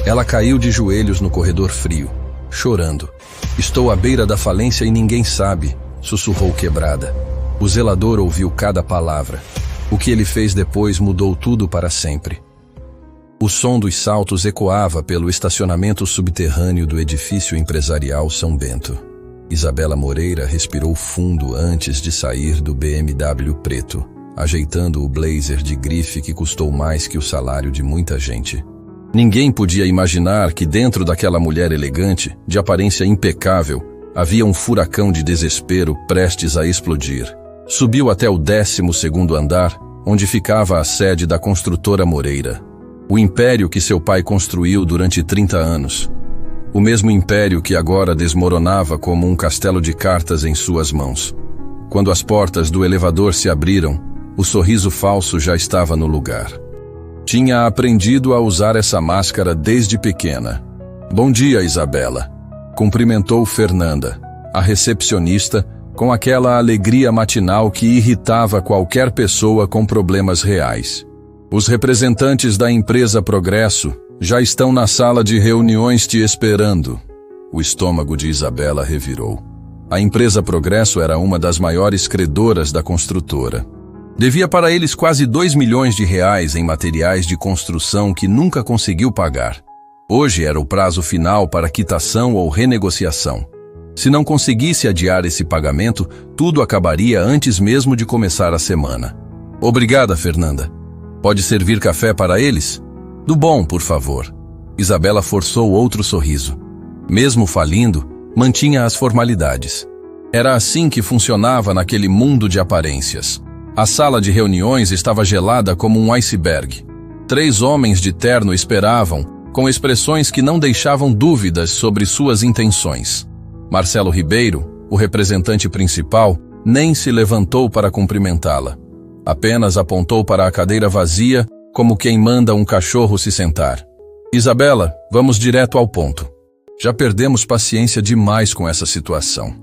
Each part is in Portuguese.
Ela caiu de joelhos no corredor frio, chorando. "Estou à beira da falência e ninguém sabe", sussurrou quebrada. O zelador ouviu cada palavra. O que ele fez depois mudou tudo para sempre. O som dos saltos ecoava pelo estacionamento subterrâneo do edifício empresarial São Bento. Isabela Moreira respirou fundo antes de sair do BMW preto, ajeitando o blazer de grife que custou mais que o salário de muita gente. Ninguém podia imaginar que dentro daquela mulher elegante, de aparência impecável, havia um furacão de desespero prestes a explodir. Subiu até o 12º andar, onde ficava a sede da construtora Moreira. O império que seu pai construiu durante 30 anos. O mesmo império que agora desmoronava como um castelo de cartas em suas mãos. Quando as portas do elevador se abriram, o sorriso falso já estava no lugar. Tinha aprendido a usar essa máscara desde pequena. "Bom dia, Isabela", cumprimentou Fernanda, a recepcionista, com aquela alegria matinal que irritava qualquer pessoa com problemas reais. "Os representantes da empresa Progresso já estão na sala de reuniões te esperando." O estômago de Isabela revirou. A empresa Progresso era uma das maiores credoras da construtora. Devia para eles quase 2 milhões de reais em materiais de construção que nunca conseguiu pagar. Hoje era o prazo final para quitação ou renegociação. Se não conseguisse adiar esse pagamento, tudo acabaria antes mesmo de começar a semana. "Obrigada, Fernanda. Pode servir café para eles? Do bom, por favor." Isabela forçou outro sorriso. Mesmo falindo, mantinha as formalidades. Era assim que funcionava naquele mundo de aparências. A sala de reuniões estava gelada como um iceberg. 3 homens de terno esperavam, com expressões que não deixavam dúvidas sobre suas intenções. Marcelo Ribeiro, o representante principal, nem se levantou para cumprimentá-la. Apenas apontou para a cadeira vazia, como quem manda um cachorro se sentar. "Isabela, vamos direto ao ponto. Já perdemos paciência demais com essa situação."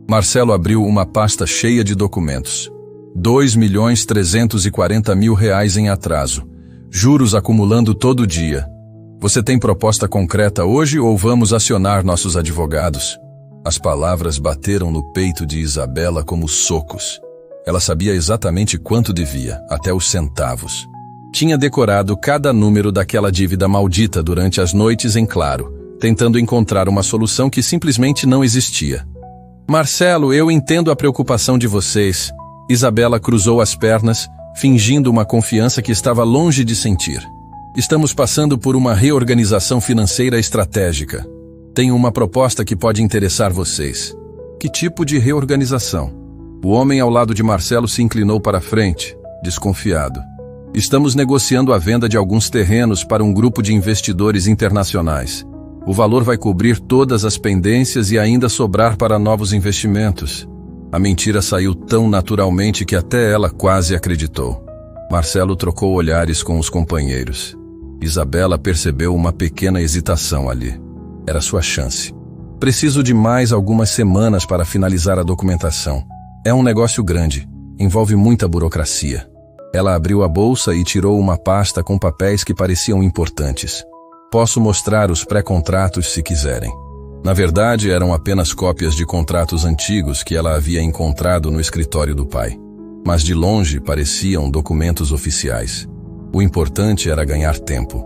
Marcelo abriu uma pasta cheia de documentos. 2.340.000 reais em atraso. Juros acumulando todo dia. "Você tem proposta concreta hoje ou vamos acionar nossos advogados?" As palavras bateram no peito de Isabela como socos. Ela sabia exatamente quanto devia, até os centavos. Tinha decorado cada número daquela dívida maldita durante as noites em claro, tentando encontrar uma solução que simplesmente não existia. "Marcelo, eu entendo a preocupação de vocês." Isabela cruzou as pernas, fingindo uma confiança que estava longe de sentir. "Estamos passando por uma reorganização financeira estratégica. Tenho uma proposta que pode interessar vocês." "Que tipo de reorganização?" O homem ao lado de Marcelo se inclinou para a frente, desconfiado. "Estamos negociando a venda de alguns terrenos para um grupo de investidores internacionais. O valor vai cobrir todas as pendências e ainda sobrar para novos investimentos." A mentira saiu tão naturalmente que até ela quase acreditou. Marcelo trocou olhares com os companheiros. Isabela percebeu uma pequena hesitação ali. Era sua chance. "Preciso de mais algumas semanas para finalizar a documentação. É um negócio grande, envolve muita burocracia." Ela abriu a bolsa e tirou uma pasta com papéis que pareciam importantes. "Posso mostrar os pré-contratos se quiserem." Na verdade, eram apenas cópias de contratos antigos que ela havia encontrado no escritório do pai. Mas de longe pareciam documentos oficiais. O importante era ganhar tempo.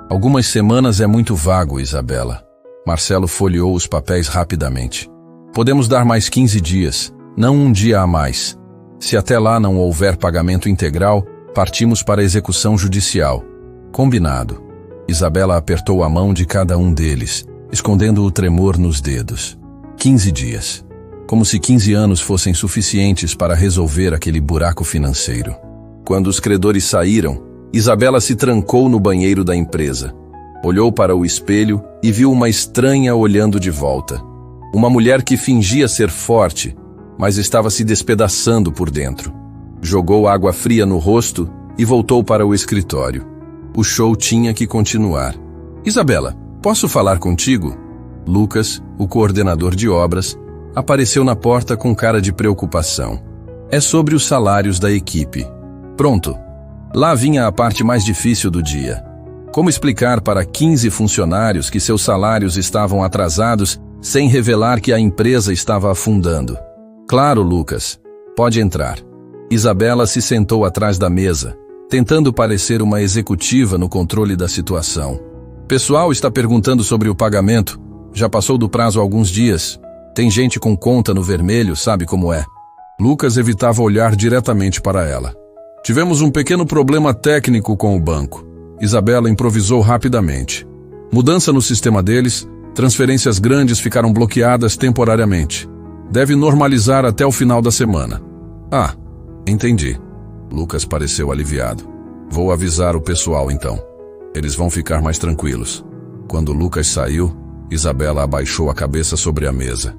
"Algumas semanas é muito vago, Isabela." Marcelo folheou os papéis rapidamente. "Podemos dar mais 15 dias, não um dia a mais. Se até lá não houver pagamento integral, partimos para a execução judicial." "Combinado." Isabela apertou a mão de cada um deles, escondendo o tremor nos dedos. 15 dias. Como se 15 anos fossem suficientes para resolver aquele buraco financeiro. Quando os credores saíram, Isabela se trancou no banheiro da empresa. Olhou para o espelho e viu uma estranha olhando de volta. Uma mulher que fingia ser forte, mas estava se despedaçando por dentro. Jogou água fria no rosto e voltou para o escritório. O show tinha que continuar. "Isabela, posso falar contigo?" Lucas, o coordenador de obras, apareceu na porta com cara de preocupação. "É sobre os salários da equipe." Pronto. Lá vinha a parte mais difícil do dia. Como explicar para 15 funcionários que seus salários estavam atrasados sem revelar que a empresa estava afundando? Claro, Lucas. Pode entrar. Isabela se sentou atrás da mesa, tentando parecer uma executiva no controle da situação. Pessoal está perguntando sobre o pagamento. Já passou do prazo há alguns dias. Tem gente com conta no vermelho, sabe como é. Lucas evitava olhar diretamente para ela. Tivemos um pequeno problema técnico com o banco. Isabela improvisou rapidamente. Mudança no sistema deles, transferências grandes ficaram bloqueadas temporariamente. Deve normalizar até o final da semana. Ah, entendi. Lucas pareceu aliviado. Vou avisar o pessoal então. Eles vão ficar mais tranquilos. Quando Lucas saiu, Isabela abaixou a cabeça sobre a mesa.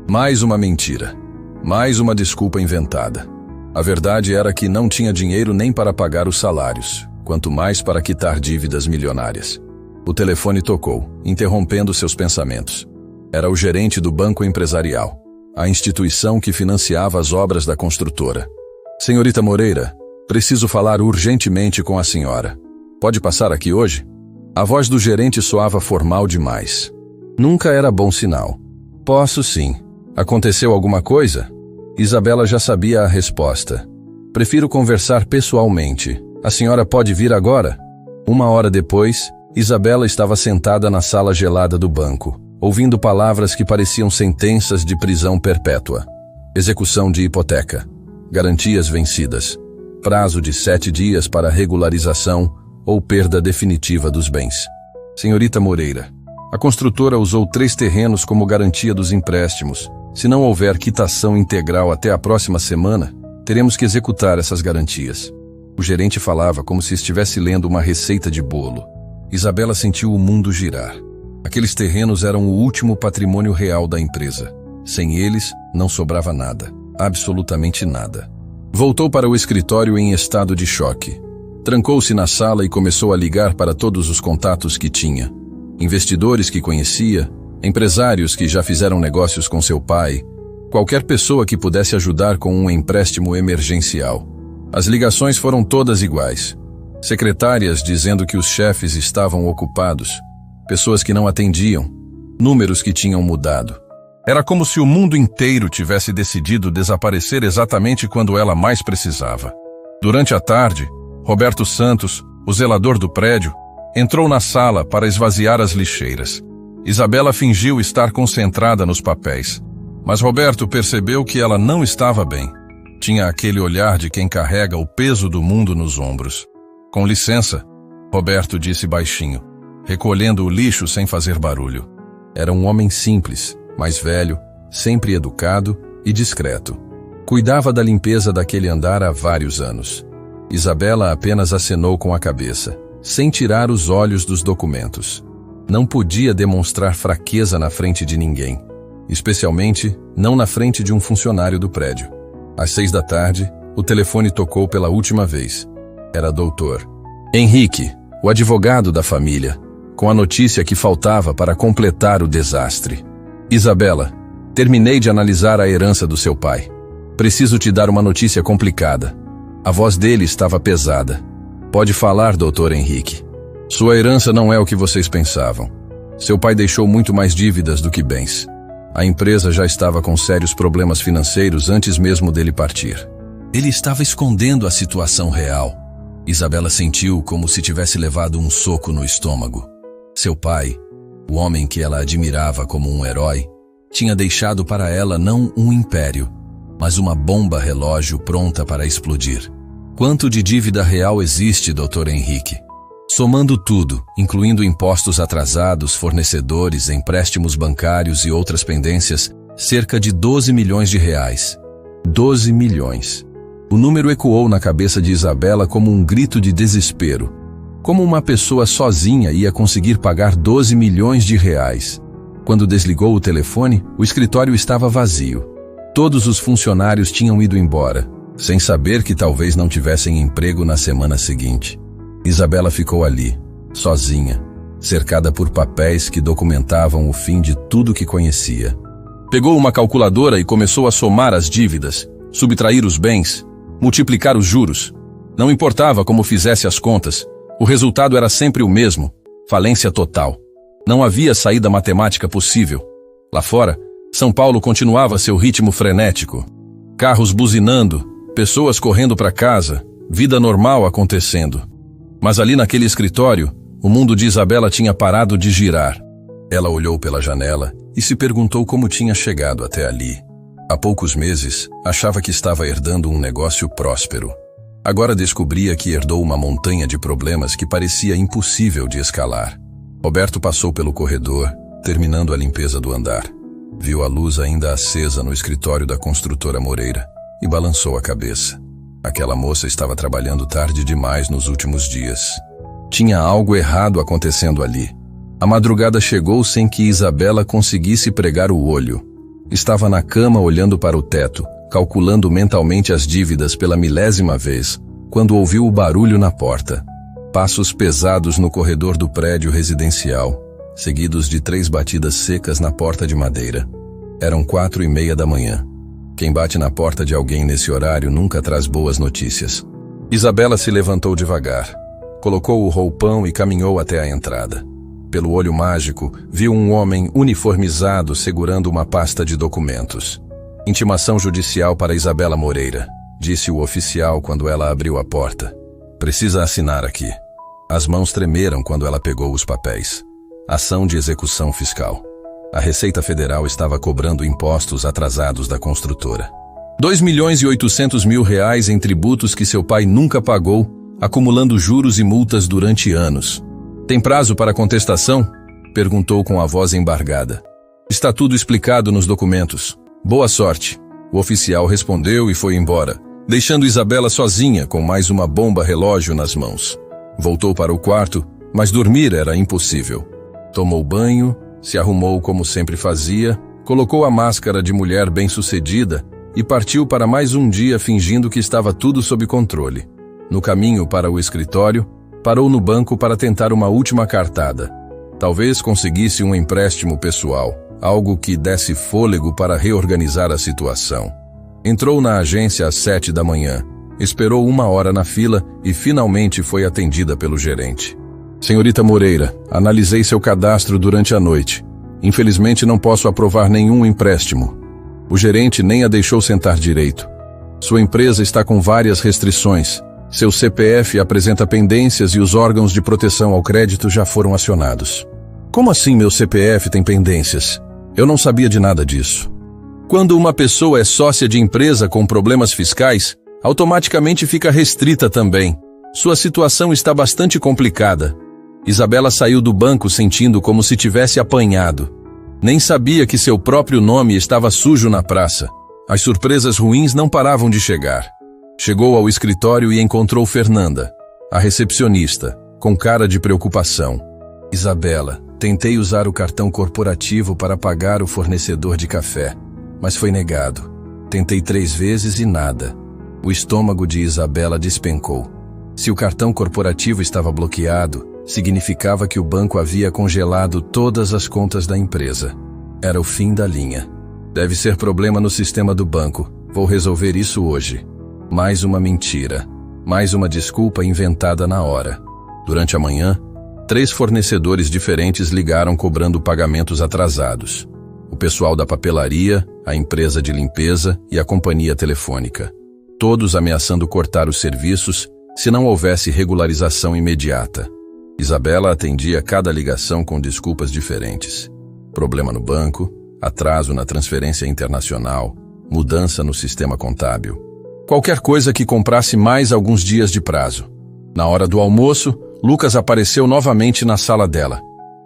Mais uma mentira. Mais uma desculpa inventada. A verdade era que não tinha dinheiro nem para pagar os salários, quanto mais para quitar dívidas milionárias. O telefone tocou, interrompendo seus pensamentos. Era o gerente do Banco Empresarial, a instituição que financiava as obras da construtora. Senhorita Moreira, preciso falar urgentemente com a senhora. Pode passar aqui hoje? A voz do gerente soava formal demais. Nunca era bom sinal. Posso sim. Aconteceu alguma coisa? Isabela já sabia a resposta. Prefiro conversar pessoalmente. A senhora pode vir agora? 1 hora depois, Isabela estava sentada na sala gelada do banco, ouvindo palavras que pareciam sentenças de prisão perpétua. Execução de hipoteca. Garantias vencidas. Prazo de 7 dias para regularização ou perda definitiva dos bens. Senhorita Moreira, a construtora usou 3 terrenos como garantia dos empréstimos. Se não houver quitação integral até a próxima semana, teremos que executar essas garantias. O gerente falava como se estivesse lendo uma receita de bolo. Isabela sentiu o mundo girar. Aqueles terrenos eram o último patrimônio real da empresa. Sem eles, não sobrava nada. Absolutamente nada. Voltou para o escritório em estado de choque. Trancou-se na sala e começou a ligar para todos os contatos que tinha. Investidores que conhecia, empresários que já fizeram negócios com seu pai, qualquer pessoa que pudesse ajudar com um empréstimo emergencial. As ligações foram todas iguais. Secretárias dizendo que os chefes estavam ocupados, pessoas que não atendiam, números que tinham mudado. Era como se o mundo inteiro tivesse decidido desaparecer exatamente quando ela mais precisava. Durante a tarde, Roberto Santos, o zelador do prédio, entrou na sala para esvaziar as lixeiras. Isabela fingiu estar concentrada nos papéis, mas Roberto percebeu que ela não estava bem. Tinha aquele olhar de quem carrega o peso do mundo nos ombros. Com licença, Roberto disse baixinho, recolhendo o lixo sem fazer barulho. Era um homem simples, mais velho, sempre educado e discreto. Cuidava da limpeza daquele andar há vários anos. Isabela apenas acenou com a cabeça, sem tirar os olhos dos documentos. Não podia demonstrar fraqueza na frente de ninguém, especialmente não na frente de um funcionário do prédio. Às 6 da tarde, o telefone tocou pela última vez. Era Dr. Henrique, o advogado da família, com a notícia que faltava para completar o desastre. Isabela, terminei de analisar a herança do seu pai. Preciso te dar uma notícia complicada. A voz dele estava pesada. Pode falar, Dr. Henrique. Sua herança não é o que vocês pensavam. Seu pai deixou muito mais dívidas do que bens. A empresa já estava com sérios problemas financeiros antes mesmo dele partir. Ele estava escondendo a situação real. Isabela sentiu como se tivesse levado um soco no estômago. Seu pai, o homem que ela admirava como um herói, tinha deixado para ela não um império, mas uma bomba relógio pronta para explodir. Quanto de dívida real existe, Dr. Henrique? Somando tudo, incluindo impostos atrasados, fornecedores, empréstimos bancários e outras pendências, cerca de 12 milhões de reais. 12 milhões. O número ecoou na cabeça de Isabela como um grito de desespero. Como uma pessoa sozinha ia conseguir pagar 12 milhões de reais? Quando desligou o telefone, o escritório estava vazio. Todos os funcionários tinham ido embora, sem saber que talvez não tivessem emprego na semana seguinte. Isabela ficou ali, sozinha, cercada por papéis que documentavam o fim de tudo que conhecia. Pegou uma calculadora e começou a somar as dívidas, subtrair os bens, multiplicar os juros. Não importava como fizesse as contas, O resultado era sempre o mesmo: falência total. Não havia saída matemática possível. Lá fora, São Paulo continuava seu ritmo frenético. Carros buzinando, pessoas correndo para casa, vida normal acontecendo. Mas ali naquele escritório, o mundo de Isabela tinha parado de girar. Ela olhou pela janela e se perguntou como tinha chegado até ali. Há poucos meses, achava que estava herdando um negócio próspero. Agora descobria que herdou uma montanha de problemas que parecia impossível de escalar. Roberto passou pelo corredor, terminando a limpeza do andar. Viu a luz ainda acesa no escritório da construtora Moreira e balançou a cabeça. Aquela moça estava trabalhando tarde demais nos últimos dias. Tinha algo errado acontecendo ali. A madrugada chegou sem que Isabela conseguisse pregar o olho. Estava na cama olhando para o teto, calculando mentalmente as dívidas pela milésima vez, quando ouviu o barulho na porta. Passos pesados no corredor do prédio residencial, seguidos de 3 batidas secas na porta de madeira. Eram 4:30 da manhã. Quem bate na porta de alguém nesse horário nunca traz boas notícias. Isabela se levantou devagar, colocou o roupão e caminhou até a entrada. Pelo olho mágico, viu um homem uniformizado segurando uma pasta de documentos. Intimação judicial para Isabela Moreira, disse o oficial quando ela abriu a porta. Precisa assinar aqui. As mãos tremeram quando ela pegou os papéis. Ação de execução fiscal. A Receita Federal estava cobrando impostos atrasados da construtora. 2.800.000 reais em tributos que seu pai nunca pagou, acumulando juros e multas durante anos. Tem prazo para contestação? Perguntou com a voz embargada. Está tudo explicado nos documentos. Boa sorte. O oficial respondeu e foi embora, deixando Isabela sozinha com mais uma bomba relógio nas mãos. Voltou para o quarto, mas dormir era impossível. Tomou banho, se arrumou como sempre fazia, colocou a máscara de mulher bem-sucedida e partiu para mais um dia fingindo que estava tudo sob controle. No caminho para o escritório, parou no banco para tentar uma última cartada. Talvez conseguisse um empréstimo pessoal, algo que desse fôlego para reorganizar a situação. Entrou na agência às 7 da manhã, esperou 1 hora na fila e finalmente foi atendida pelo gerente. Senhorita Moreira, analisei seu cadastro durante a noite. Infelizmente não posso aprovar nenhum empréstimo. O gerente nem a deixou sentar direito. Sua empresa está com várias restrições. Seu CPF apresenta pendências e os órgãos de proteção ao crédito já foram acionados. Como assim meu CPF tem pendências? Eu não sabia de nada disso. Quando uma pessoa é sócia de empresa com problemas fiscais, automaticamente fica restrita também. Sua situação está bastante complicada. Isabela saiu do banco sentindo como se tivesse apanhado. Nem sabia que seu próprio nome estava sujo na praça. As surpresas ruins não paravam de chegar. Chegou ao escritório e encontrou Fernanda, a recepcionista, com cara de preocupação. Isabela, tentei usar o cartão corporativo para pagar o fornecedor de café, mas foi negado. Tentei 3 vezes e nada. O estômago de Isabela despencou. Se o cartão corporativo estava bloqueado, significava que o banco havia congelado todas as contas da empresa. Era o fim da linha. Deve ser problema no sistema do banco. Vou resolver isso hoje. Mais uma mentira. Mais uma desculpa inventada na hora. Durante a manhã, 3 fornecedores diferentes ligaram cobrando pagamentos atrasados. O pessoal da papelaria, a empresa de limpeza e a companhia telefônica. Todos ameaçando cortar os serviços se não houvesse regularização imediata. Isabela atendia cada ligação com desculpas diferentes. Problema no banco, atraso na transferência internacional, mudança no sistema contábil. Qualquer coisa que comprasse mais alguns dias de prazo. Na hora do almoço, Lucas apareceu novamente na sala dela.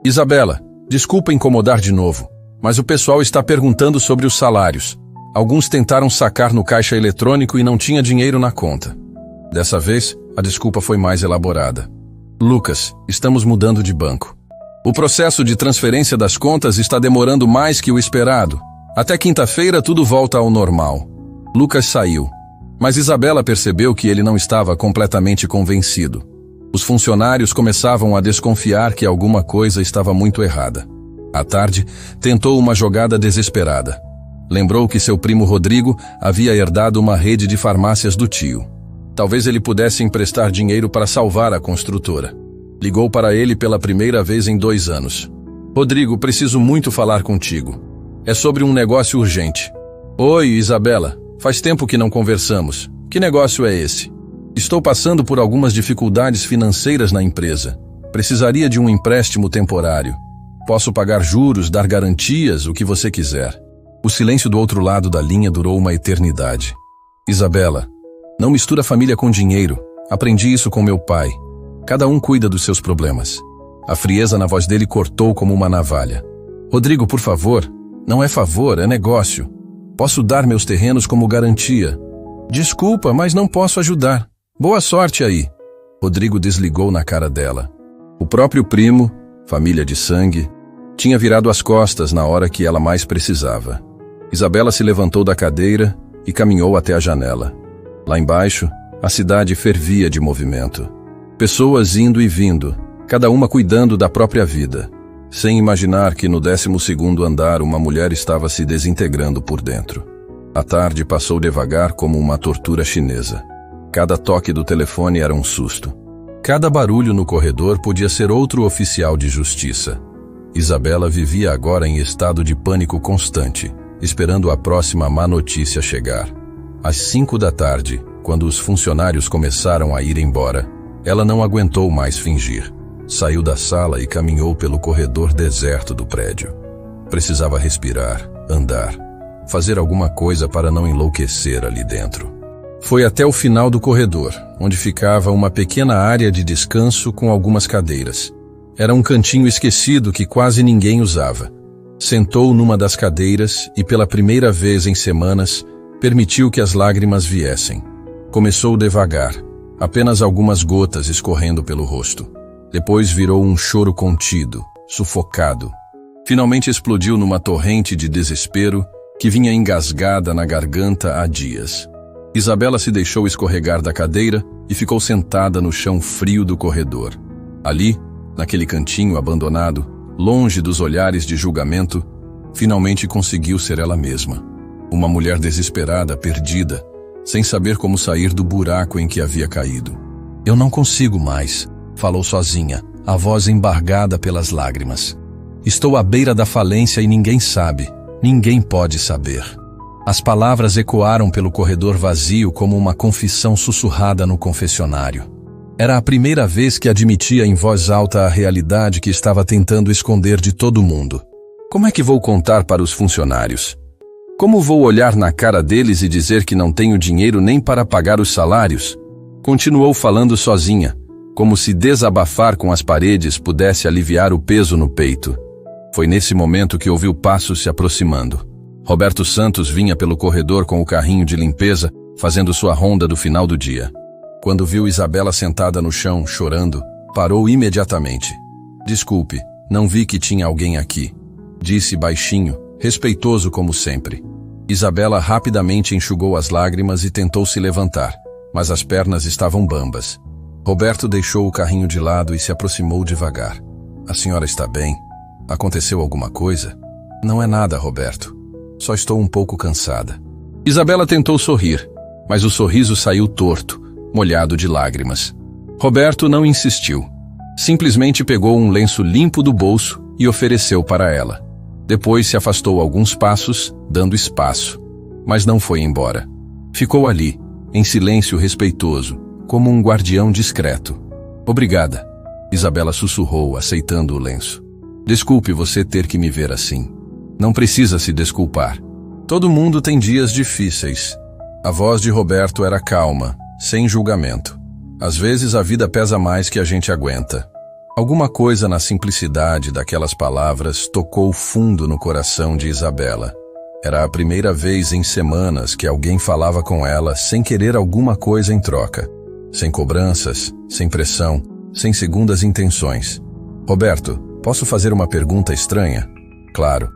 Isabela, desculpa incomodar de novo, mas o pessoal está perguntando sobre os salários. Alguns tentaram sacar no caixa eletrônico e não tinha dinheiro na conta. Dessa vez, a desculpa foi mais elaborada. Lucas, estamos mudando de banco. O processo de transferência das contas está demorando mais que o esperado. Até quinta-feira tudo volta ao normal. Lucas saiu. Mas Isabela percebeu que ele não estava completamente convencido. Os funcionários começavam a desconfiar que alguma coisa estava muito errada. À tarde, tentou uma jogada desesperada. Lembrou que seu primo Rodrigo havia herdado uma rede de farmácias do tio. Talvez ele pudesse emprestar dinheiro para salvar a construtora. Ligou para ele pela primeira vez em 2 anos. Rodrigo, preciso muito falar contigo. É sobre um negócio urgente. Oi, Isabela. Faz tempo que não conversamos. Que negócio é esse? Estou passando por algumas dificuldades financeiras na empresa. Precisaria de um empréstimo temporário. Posso pagar juros, dar garantias, o que você quiser. O silêncio do outro lado da linha durou uma eternidade. Isabela, não mistura família com dinheiro. Aprendi isso com meu pai. Cada um cuida dos seus problemas. A frieza na voz dele cortou como uma navalha. Rodrigo, por favor. Não é favor, é negócio. Posso dar meus terrenos como garantia. Desculpa, mas não posso ajudar. Boa sorte aí. Rodrigo desligou na cara dela. O próprio primo, família de sangue, tinha virado as costas na hora que ela mais precisava. Isabela se levantou da cadeira e caminhou até a janela. Lá embaixo, a cidade fervia de movimento. Pessoas indo e vindo, cada uma cuidando da própria vida, sem imaginar que no 12º andar uma mulher estava se desintegrando por dentro. A tarde passou devagar como uma tortura chinesa. Cada toque do telefone era um susto. Cada barulho no corredor podia ser outro oficial de justiça. Isabela vivia agora em estado de pânico constante, esperando a próxima má notícia chegar. Às 5 da tarde, quando os funcionários começaram a ir embora, ela não aguentou mais fingir. Saiu da sala e caminhou pelo corredor deserto do prédio. Precisava respirar, andar, fazer alguma coisa para não enlouquecer ali dentro. Foi até o final do corredor, onde ficava uma pequena área de descanso com algumas cadeiras. Era um cantinho esquecido que quase ninguém usava. Sentou numa das cadeiras e, pela primeira vez em semanas, permitiu que as lágrimas viessem. Começou devagar, apenas algumas gotas escorrendo pelo rosto. Depois virou um choro contido, sufocado. Finalmente explodiu numa torrente de desespero que vinha engasgada na garganta há dias. Isabela se deixou escorregar da cadeira e ficou sentada no chão frio do corredor. Ali, naquele cantinho abandonado, longe dos olhares de julgamento, finalmente conseguiu ser ela mesma. Uma mulher desesperada, perdida, sem saber como sair do buraco em que havia caído. Eu não consigo mais, falou sozinha, a voz embargada pelas lágrimas. Estou à beira da falência e ninguém sabe, ninguém pode saber. As palavras ecoaram pelo corredor vazio como uma confissão sussurrada no confessionário. Era a primeira vez que admitia em voz alta a realidade que estava tentando esconder de todo mundo. Como é que vou contar para os funcionários? Como vou olhar na cara deles e dizer que não tenho dinheiro nem para pagar os salários? Continuou falando sozinha, como se desabafar com as paredes pudesse aliviar o peso no peito. Foi nesse momento que ouviu passos se aproximando. Roberto Santos vinha pelo corredor com o carrinho de limpeza, fazendo sua ronda do final do dia. Quando viu Isabela sentada no chão, chorando, parou imediatamente. Desculpe, não vi que tinha alguém aqui, disse baixinho, respeitoso como sempre. Isabela rapidamente enxugou as lágrimas e tentou se levantar, mas as pernas estavam bambas. Roberto deixou o carrinho de lado e se aproximou devagar. A senhora está bem? Aconteceu alguma coisa? Não é nada, Roberto. Só estou um pouco cansada. Isabela tentou sorrir, mas o sorriso saiu torto, molhado de lágrimas. Roberto não insistiu. Simplesmente pegou um lenço limpo do bolso e ofereceu para ela. Depois se afastou alguns passos, dando espaço, mas não foi embora. Ficou ali, em silêncio respeitoso, como um guardião discreto. Obrigada, Isabela sussurrou, aceitando o lenço. Desculpe você ter que me ver assim. Não precisa se desculpar. Todo mundo tem dias difíceis. A voz de Roberto era calma, sem julgamento. Às vezes a vida pesa mais que a gente aguenta. Alguma coisa na simplicidade daquelas palavras tocou fundo no coração de Isabela. Era a primeira vez em semanas que alguém falava com ela sem querer alguma coisa em troca. Sem cobranças, sem pressão, sem segundas intenções. Roberto, posso fazer uma pergunta estranha? Claro.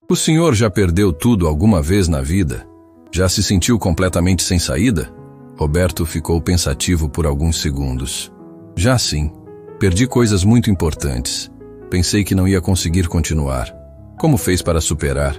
O senhor já perdeu tudo alguma vez na vida? Já se sentiu completamente sem saída? Roberto ficou pensativo por alguns segundos. Já sim. Perdi coisas muito importantes. Pensei que não ia conseguir continuar. Como fez para superar?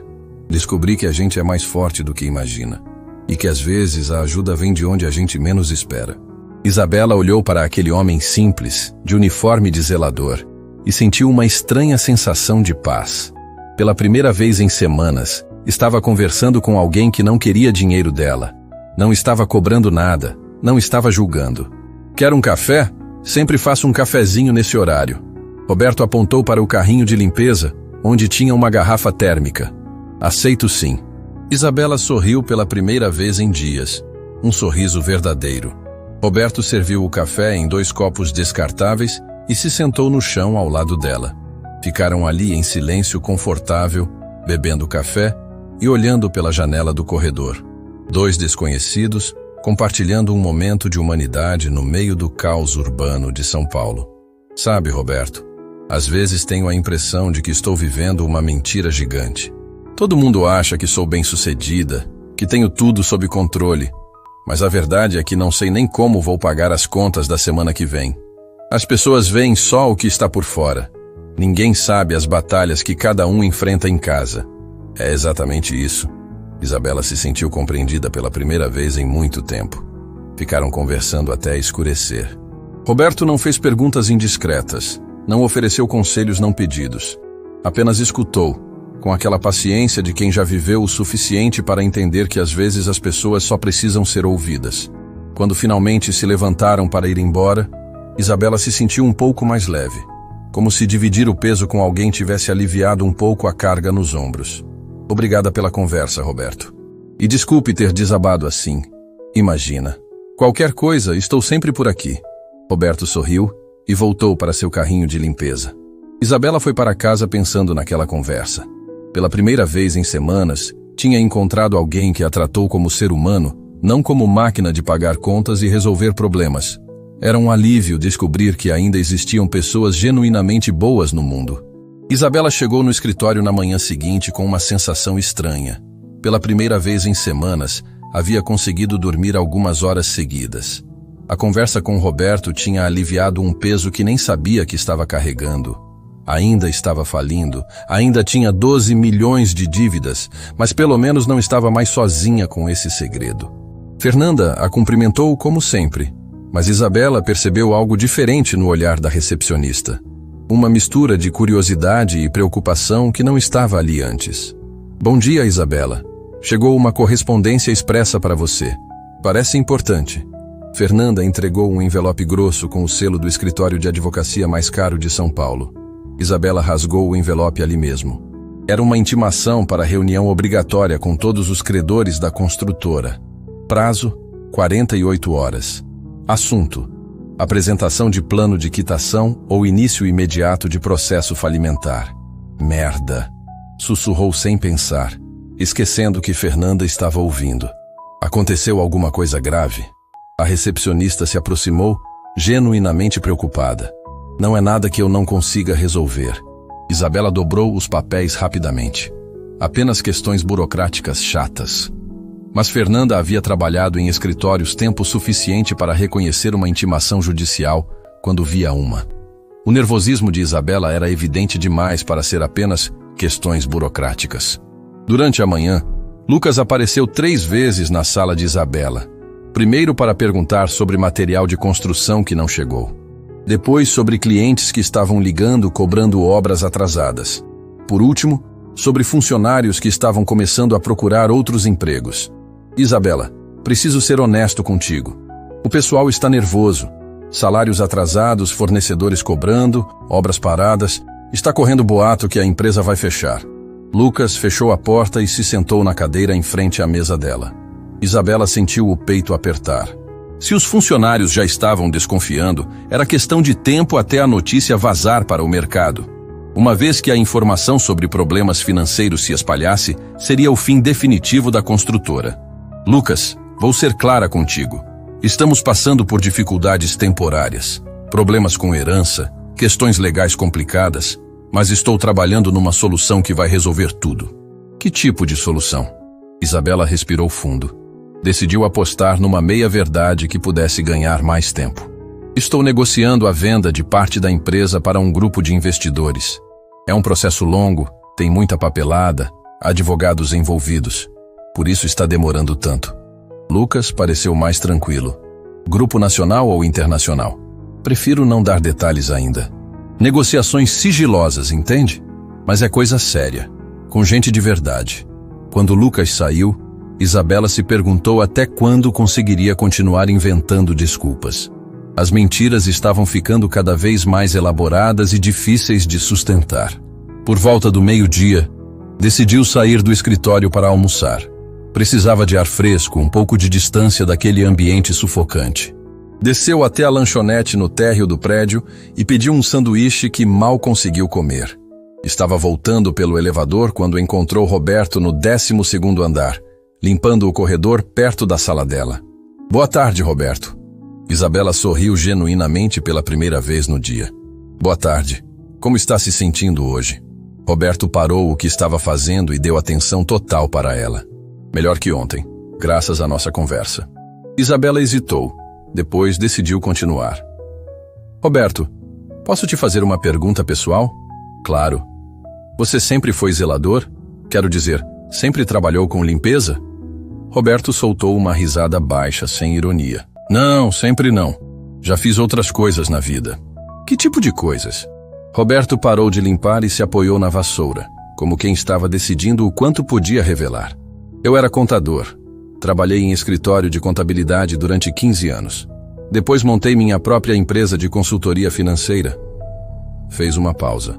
Descobri que a gente é mais forte do que imagina. E que às vezes a ajuda vem de onde a gente menos espera. Isabela olhou para aquele homem simples, de uniforme de zelador, e sentiu uma estranha sensação de paz. Pela primeira vez em semanas, estava conversando com alguém que não queria dinheiro dela. Não estava cobrando nada, não estava julgando. Quer um café? Sempre faço um cafezinho nesse horário. Roberto apontou para o carrinho de limpeza, onde tinha uma garrafa térmica. Aceito sim. Isabela sorriu pela primeira vez em dias. Um sorriso verdadeiro. Roberto serviu o café em 2 copos descartáveis e se sentou no chão ao lado dela. Ficaram ali em silêncio confortável, bebendo café e olhando pela janela do corredor. 2 desconhecidos, compartilhando um momento de humanidade no meio do caos urbano de São Paulo. Sabe, Roberto, às vezes tenho a impressão de que estou vivendo uma mentira gigante. Todo mundo acha que sou bem-sucedida, que tenho tudo sob controle, mas a verdade é que não sei nem como vou pagar as contas da semana que vem. As pessoas veem só o que está por fora. Ninguém sabe as batalhas que cada um enfrenta em casa. É exatamente isso. Isabela se sentiu compreendida pela primeira vez em muito tempo. Ficaram conversando até escurecer. Roberto não fez perguntas indiscretas, não ofereceu conselhos não pedidos. Apenas escutou, com aquela paciência de quem já viveu o suficiente para entender que às vezes as pessoas só precisam ser ouvidas. Quando finalmente se levantaram para ir embora, Isabela se sentiu um pouco mais leve, como se dividir o peso com alguém tivesse aliviado um pouco a carga nos ombros. Obrigada pela conversa, Roberto. E desculpe ter desabado assim. Imagina. Qualquer coisa, estou sempre por aqui. Roberto sorriu e voltou para seu carrinho de limpeza. Isabela foi para casa pensando naquela conversa. Pela primeira vez em semanas, tinha encontrado alguém que a tratou como ser humano, não como máquina de pagar contas e resolver problemas. Era um alívio descobrir que ainda existiam pessoas genuinamente boas no mundo. Isabela chegou no escritório na manhã seguinte com uma sensação estranha. Pela primeira vez em semanas, havia conseguido dormir algumas horas seguidas. A conversa com Roberto tinha aliviado um peso que nem sabia que estava carregando. Ainda estava falindo, ainda tinha 12 milhões de dívidas, mas pelo menos não estava mais sozinha com esse segredo. Fernanda a cumprimentou como sempre, mas Isabela percebeu algo diferente no olhar da recepcionista. Uma mistura de curiosidade e preocupação que não estava ali antes. Bom dia, Isabela. Chegou uma correspondência expressa para você. Parece importante. Fernanda entregou um envelope grosso com o selo do escritório de advocacia mais caro de São Paulo. Isabela rasgou o envelope ali mesmo. Era uma intimação para reunião obrigatória com todos os credores da construtora. Prazo, 48 horas. Assunto: apresentação de plano de quitação ou início imediato de processo falimentar. Merda! Sussurrou sem pensar, esquecendo que Fernanda estava ouvindo. Aconteceu alguma coisa grave? A recepcionista se aproximou, genuinamente preocupada. Não é nada que eu não consiga resolver. Isabela dobrou os papéis rapidamente. Apenas questões burocráticas chatas. Mas Fernanda havia trabalhado em escritórios tempo suficiente para reconhecer uma intimação judicial quando via uma. O nervosismo de Isabela era evidente demais para ser apenas questões burocráticas. Durante a manhã, Lucas apareceu 3 vezes na sala de Isabela. Primeiro para perguntar sobre material de construção que não chegou. Depois sobre clientes que estavam ligando cobrando obras atrasadas. Por último, sobre funcionários que estavam começando a procurar outros empregos. Isabela, preciso ser honesto contigo. O pessoal está nervoso. Salários atrasados, fornecedores cobrando, obras paradas. Está correndo boato que a empresa vai fechar. Lucas fechou a porta e se sentou na cadeira em frente à mesa dela. Isabela sentiu o peito apertar. Se os funcionários já estavam desconfiando, era questão de tempo até a notícia vazar para o mercado. Uma vez que a informação sobre problemas financeiros se espalhasse, seria o fim definitivo da construtora. Lucas, vou ser clara contigo. Estamos passando por dificuldades temporárias, problemas com herança, questões legais complicadas, mas estou trabalhando numa solução que vai resolver tudo. Que tipo de solução? Isabela respirou fundo. Decidiu apostar numa meia-verdade que pudesse ganhar mais tempo. Estou negociando a venda de parte da empresa para um grupo de investidores. É um processo longo, tem muita papelada, advogados envolvidos. Por isso está demorando tanto. Lucas pareceu mais tranquilo. Grupo nacional ou internacional? Prefiro não dar detalhes ainda. Negociações sigilosas, entende? Mas é coisa séria, com gente de verdade. Quando Lucas saiu, Isabela se perguntou até quando conseguiria continuar inventando desculpas. As mentiras estavam ficando cada vez mais elaboradas e difíceis de sustentar. Por volta do meio-dia, decidiu sair do escritório para almoçar. Precisava de ar fresco, um pouco de distância daquele ambiente sufocante. Desceu até a lanchonete no térreo do prédio e pediu um sanduíche que mal conseguiu comer. Estava voltando pelo elevador quando encontrou Roberto no 12º andar, limpando o corredor perto da sala dela. Boa tarde, Roberto. Isabela sorriu genuinamente pela primeira vez no dia. Boa tarde. Como está se sentindo hoje? Roberto parou o que estava fazendo e deu atenção total para ela. Melhor que ontem, graças à nossa conversa. Isabela hesitou. Depois decidiu continuar. Roberto, posso te fazer uma pergunta pessoal? Claro. Você sempre foi zelador? Quero dizer, sempre trabalhou com limpeza? Roberto soltou uma risada baixa, sem ironia. Não, sempre não. Já fiz outras coisas na vida. Que tipo de coisas? Roberto parou de limpar e se apoiou na vassoura, como quem estava decidindo o quanto podia revelar. Eu era contador. Trabalhei em escritório de contabilidade durante 15 anos. Depois montei minha própria empresa de consultoria financeira. Fez uma pausa.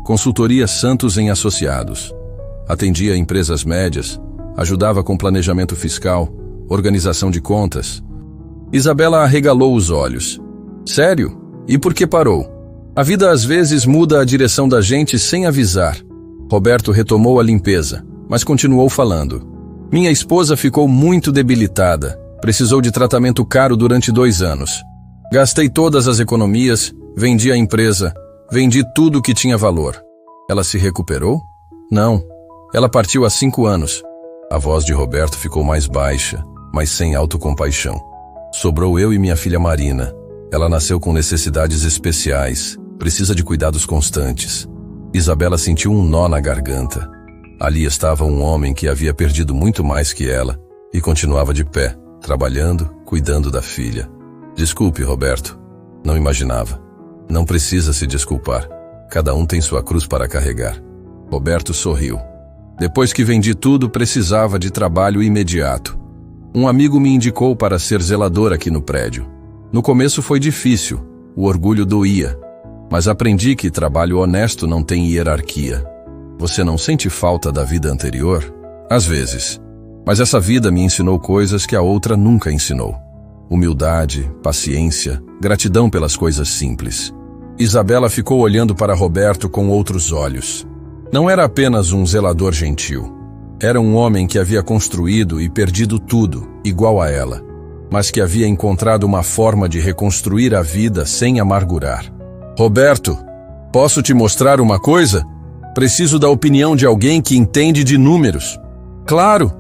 Consultoria Santos em Associados. Atendia empresas médias, ajudava com planejamento fiscal, organização de contas. Isabela arregalou os olhos. Sério? E por que parou? A vida às vezes muda a direção da gente sem avisar. Roberto retomou a limpeza, mas continuou falando. Minha esposa ficou muito debilitada. Precisou de tratamento caro durante 2 anos. Gastei todas as economias, vendi a empresa, vendi tudo que tinha valor. Ela se recuperou? Não. Ela partiu há 5 anos. A voz de Roberto ficou mais baixa, mas sem autocompaixão. Sobrou eu e minha filha Marina. Ela nasceu com necessidades especiais, precisa de cuidados constantes. Isabela sentiu um nó na garganta. Ali estava um homem que havia perdido muito mais que ela e continuava de pé, trabalhando, cuidando da filha. Desculpe, Roberto. Não imaginava. Não precisa se desculpar. Cada um tem sua cruz para carregar. Roberto sorriu. Depois que vendi tudo, precisava de trabalho imediato. Um amigo me indicou para ser zelador aqui no prédio. No começo foi difícil, o orgulho doía, mas aprendi que trabalho honesto não tem hierarquia. Você não sente falta da vida anterior? Às vezes. Mas essa vida me ensinou coisas que a outra nunca ensinou. Humildade, paciência, gratidão pelas coisas simples. Isabela ficou olhando para Roberto com outros olhos. Não era apenas um zelador gentil. Era um homem que havia construído e perdido tudo, igual a ela, mas que havia encontrado uma forma de reconstruir a vida sem amargurar. Roberto, posso te mostrar uma coisa? Preciso da opinião de alguém que entende de números. Claro!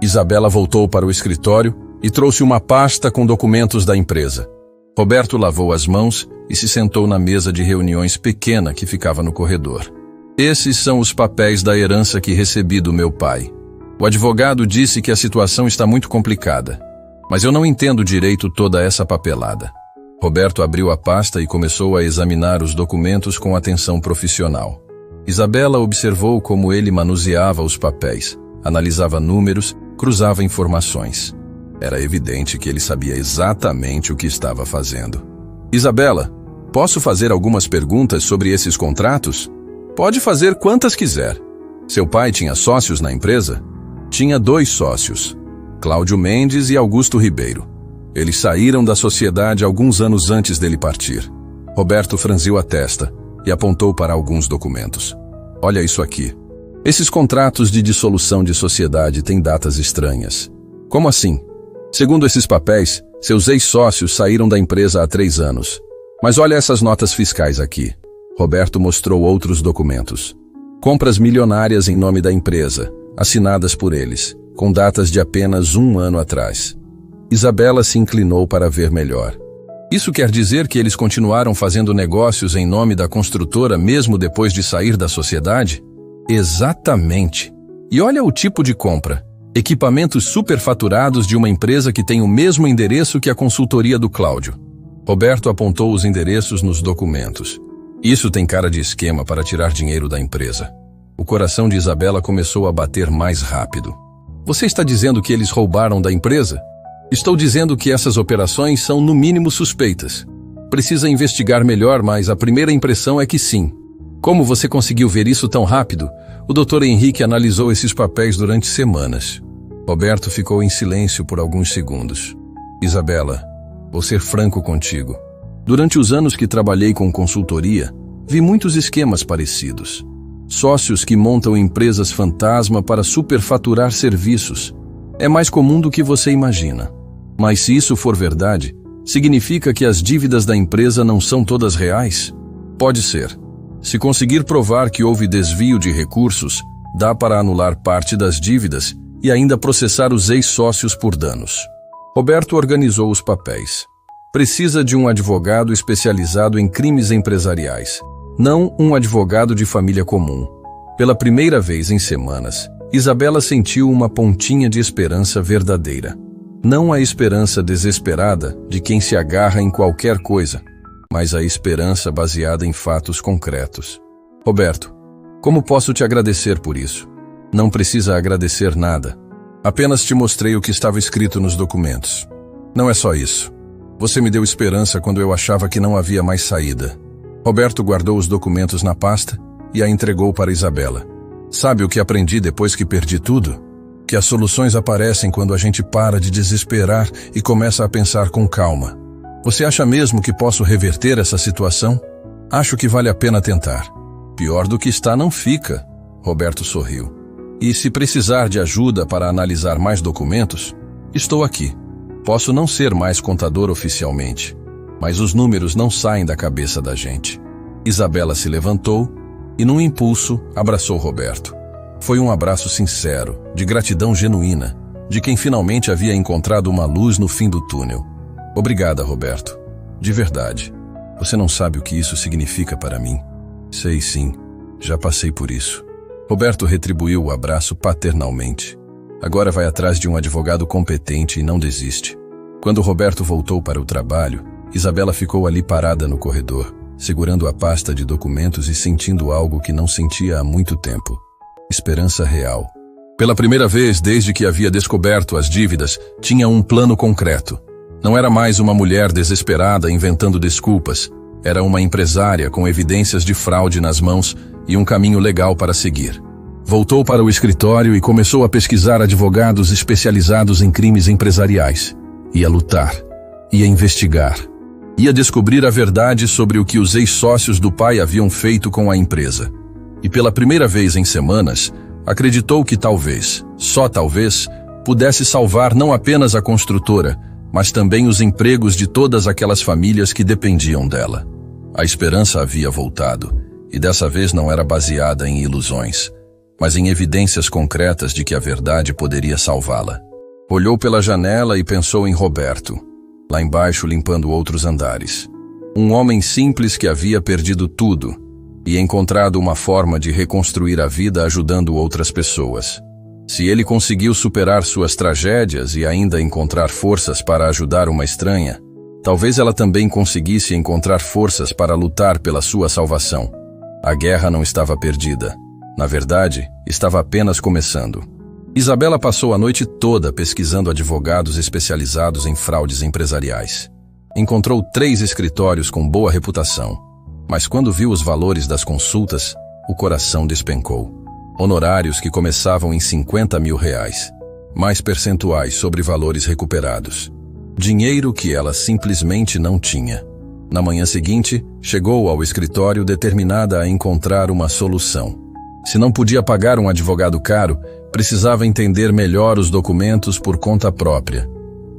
Isabela voltou para o escritório e trouxe uma pasta com documentos da empresa. Roberto lavou as mãos e se sentou na mesa de reuniões pequena que ficava no corredor. Esses são os papéis da herança que recebi do meu pai. O advogado disse que a situação está muito complicada, mas eu não entendo direito toda essa papelada. Roberto abriu a pasta e começou a examinar os documentos com atenção profissional. Isabela observou como ele manuseava os papéis, analisava números, cruzava informações. Era evidente que ele sabia exatamente o que estava fazendo. Isabela, posso fazer algumas perguntas sobre esses contratos? Pode fazer quantas quiser. Seu pai tinha sócios na empresa? Tinha 2 sócios, Cláudio Mendes e Augusto Ribeiro. Eles saíram da sociedade alguns anos antes dele partir. Roberto franziu a testa e apontou para alguns documentos. Olha isso aqui. Esses contratos de dissolução de sociedade têm datas estranhas. Como assim? Segundo esses papéis, seus ex-sócios saíram da empresa há 3 anos. Mas olha essas notas fiscais aqui. Roberto mostrou outros documentos. Compras milionárias em nome da empresa, assinadas por eles, com datas de apenas 1 ano atrás. Isabela se inclinou para ver melhor. Isso quer dizer que eles continuaram fazendo negócios em nome da construtora mesmo depois de sair da sociedade? Exatamente. E olha o tipo de compra. Equipamentos superfaturados de uma empresa que tem o mesmo endereço que a consultoria do Cláudio. Roberto apontou os endereços nos documentos. Isso tem cara de esquema para tirar dinheiro da empresa. O coração de Isabela começou a bater mais rápido. Você está dizendo que eles roubaram da empresa? Estou dizendo que essas operações são no mínimo suspeitas. Precisa investigar melhor, mas a primeira impressão é que sim. Como você conseguiu ver isso tão rápido? O Dr. Henrique analisou esses papéis durante semanas. Roberto ficou em silêncio por alguns segundos. Isabela, vou ser franco contigo. Durante os anos que trabalhei com consultoria, vi muitos esquemas parecidos. Sócios que montam empresas fantasma para superfaturar serviços. É mais comum do que você imagina. Mas se isso for verdade, significa que as dívidas da empresa não são todas reais? Pode ser. Se conseguir provar que houve desvio de recursos, dá para anular parte das dívidas e ainda processar os ex-sócios por danos. Roberto organizou os papéis. Precisa de um advogado especializado em crimes empresariais, não um advogado de família comum. Pela primeira vez em semanas, Isabela sentiu uma pontinha de esperança verdadeira. Não a esperança desesperada de quem se agarra em qualquer coisa, mas a esperança baseada em fatos concretos. Roberto, como posso te agradecer por isso? Não precisa agradecer nada. Apenas te mostrei o que estava escrito nos documentos. Não é só isso. Você me deu esperança quando eu achava que não havia mais saída. Roberto guardou os documentos na pasta e a entregou para Isabela. Sabe o que aprendi depois que perdi tudo? Que as soluções aparecem quando a gente para de desesperar e começa a pensar com calma. Você acha mesmo que posso reverter essa situação? Acho que vale a pena tentar. Pior do que está não fica. Roberto sorriu. E se precisar de ajuda para analisar mais documentos, estou aqui. Posso não ser mais contador oficialmente, mas os números não saem da cabeça da gente. Isabela se levantou e, num impulso, abraçou Roberto. Foi um abraço sincero, de gratidão genuína, de quem finalmente havia encontrado uma luz no fim do túnel. Obrigada, Roberto. De verdade. Você não sabe o que isso significa para mim. Sei sim, já passei por isso. Roberto retribuiu o abraço paternalmente. Agora vai atrás de um advogado competente e não desiste. Quando Roberto voltou para o trabalho, Isabela ficou ali parada no corredor, segurando a pasta de documentos e sentindo algo que não sentia há muito tempo. Esperança real. Pela primeira vez desde que havia descoberto as dívidas, tinha um plano concreto. Não era mais uma mulher desesperada inventando desculpas. Era uma empresária com evidências de fraude nas mãos e um caminho legal para seguir. Voltou para o escritório e começou a pesquisar advogados especializados em crimes empresariais. Ia lutar. Ia investigar. Ia descobrir a verdade sobre o que os ex-sócios do pai haviam feito com a empresa. E pela primeira vez em semanas, acreditou que talvez, só talvez, pudesse salvar não apenas a construtora, mas também os empregos de todas aquelas famílias que dependiam dela. A esperança havia voltado, e dessa vez não era baseada em ilusões, mas em evidências concretas de que a verdade poderia salvá-la. Olhou pela janela e pensou em Roberto, lá embaixo limpando outros andares. Um homem simples que havia perdido tudo e encontrado uma forma de reconstruir a vida ajudando outras pessoas. Se ele conseguiu superar suas tragédias e ainda encontrar forças para ajudar uma estranha, talvez ela também conseguisse encontrar forças para lutar pela sua salvação. A guerra não estava perdida. Na verdade, estava apenas começando. Isabela passou a noite toda pesquisando advogados especializados em fraudes empresariais. Encontrou 3 escritórios com boa reputação, mas quando viu os valores das consultas, o coração despencou. Honorários que começavam em R$50 mil, mais percentuais sobre valores recuperados. Dinheiro que ela simplesmente não tinha. Na manhã seguinte, chegou ao escritório determinada a encontrar uma solução. Se não podia pagar um advogado caro, precisava entender melhor os documentos por conta própria.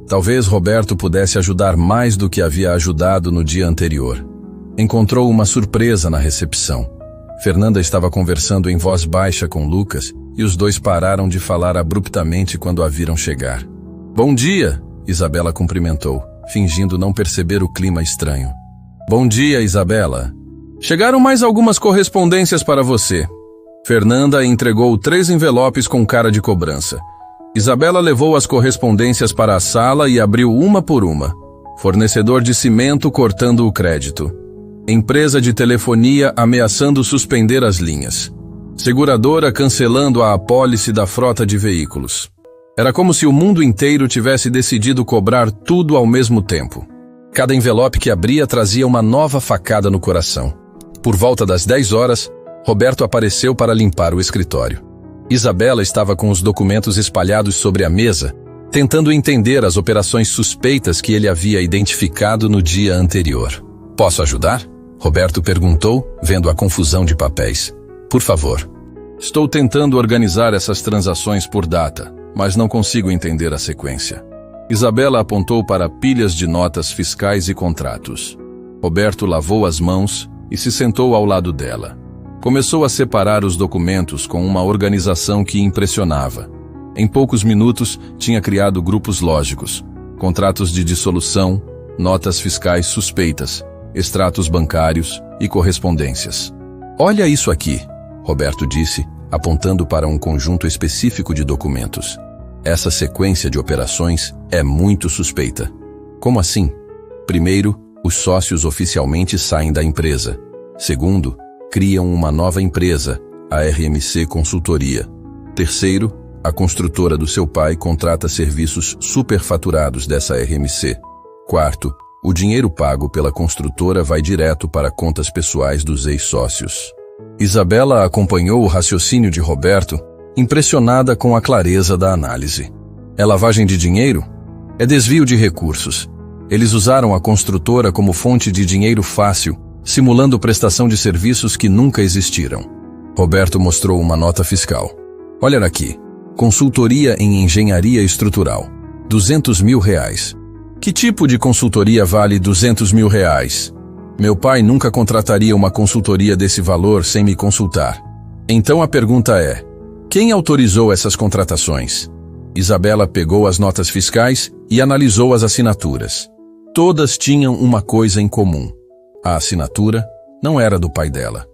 Talvez Roberto pudesse ajudar mais do que havia ajudado no dia anterior. Encontrou uma surpresa na recepção. Fernanda estava conversando em voz baixa com Lucas e os dois pararam de falar abruptamente quando a viram chegar. "Bom dia!" Isabela cumprimentou, fingindo não perceber o clima estranho. "Bom dia, Isabela. Chegaram mais algumas correspondências para você." Fernanda entregou 3 envelopes com cara de cobrança. Isabela levou as correspondências para a sala e abriu uma por uma. Fornecedor de cimento cortando o crédito. Empresa de telefonia ameaçando suspender as linhas. Seguradora cancelando a apólice da frota de veículos. Era como se o mundo inteiro tivesse decidido cobrar tudo ao mesmo tempo. Cada envelope que abria trazia uma nova facada no coração. Por volta das 10 horas, Roberto apareceu para limpar o escritório. Isabela estava com os documentos espalhados sobre a mesa, tentando entender as operações suspeitas que ele havia identificado no dia anterior. "Posso ajudar?" Roberto perguntou, vendo a confusão de papéis. "Por favor." "Estou tentando organizar essas transações por data, mas não consigo entender a sequência." Isabela apontou para pilhas de notas fiscais e contratos. Roberto lavou as mãos e se sentou ao lado dela. Começou a separar os documentos com uma organização que impressionava. Em poucos minutos, tinha criado grupos lógicos, contratos de dissolução, notas fiscais suspeitas, extratos bancários e correspondências. "Olha isso aqui", Roberto disse, apontando para um conjunto específico de documentos. "Essa sequência de operações é muito suspeita." "Como assim?" "Primeiro, os sócios oficialmente saem da empresa. Segundo, criam uma nova empresa, a RMC Consultoria. Terceiro, a construtora do seu pai contrata serviços superfaturados dessa RMC. Quarto, o dinheiro pago pela construtora vai direto para contas pessoais dos ex-sócios." Isabela acompanhou o raciocínio de Roberto, impressionada com a clareza da análise. "É lavagem de dinheiro? É desvio de recursos. Eles usaram a construtora como fonte de dinheiro fácil, simulando prestação de serviços que nunca existiram." Roberto mostrou uma nota fiscal. "Olha aqui. Consultoria em engenharia estrutural. R$200 mil. Que tipo de consultoria vale R$200 mil? Meu pai nunca contrataria uma consultoria desse valor sem me consultar. Então a pergunta é, quem autorizou essas contratações?" Isabela pegou as notas fiscais e analisou as assinaturas. Todas tinham uma coisa em comum. A assinatura não era do pai dela.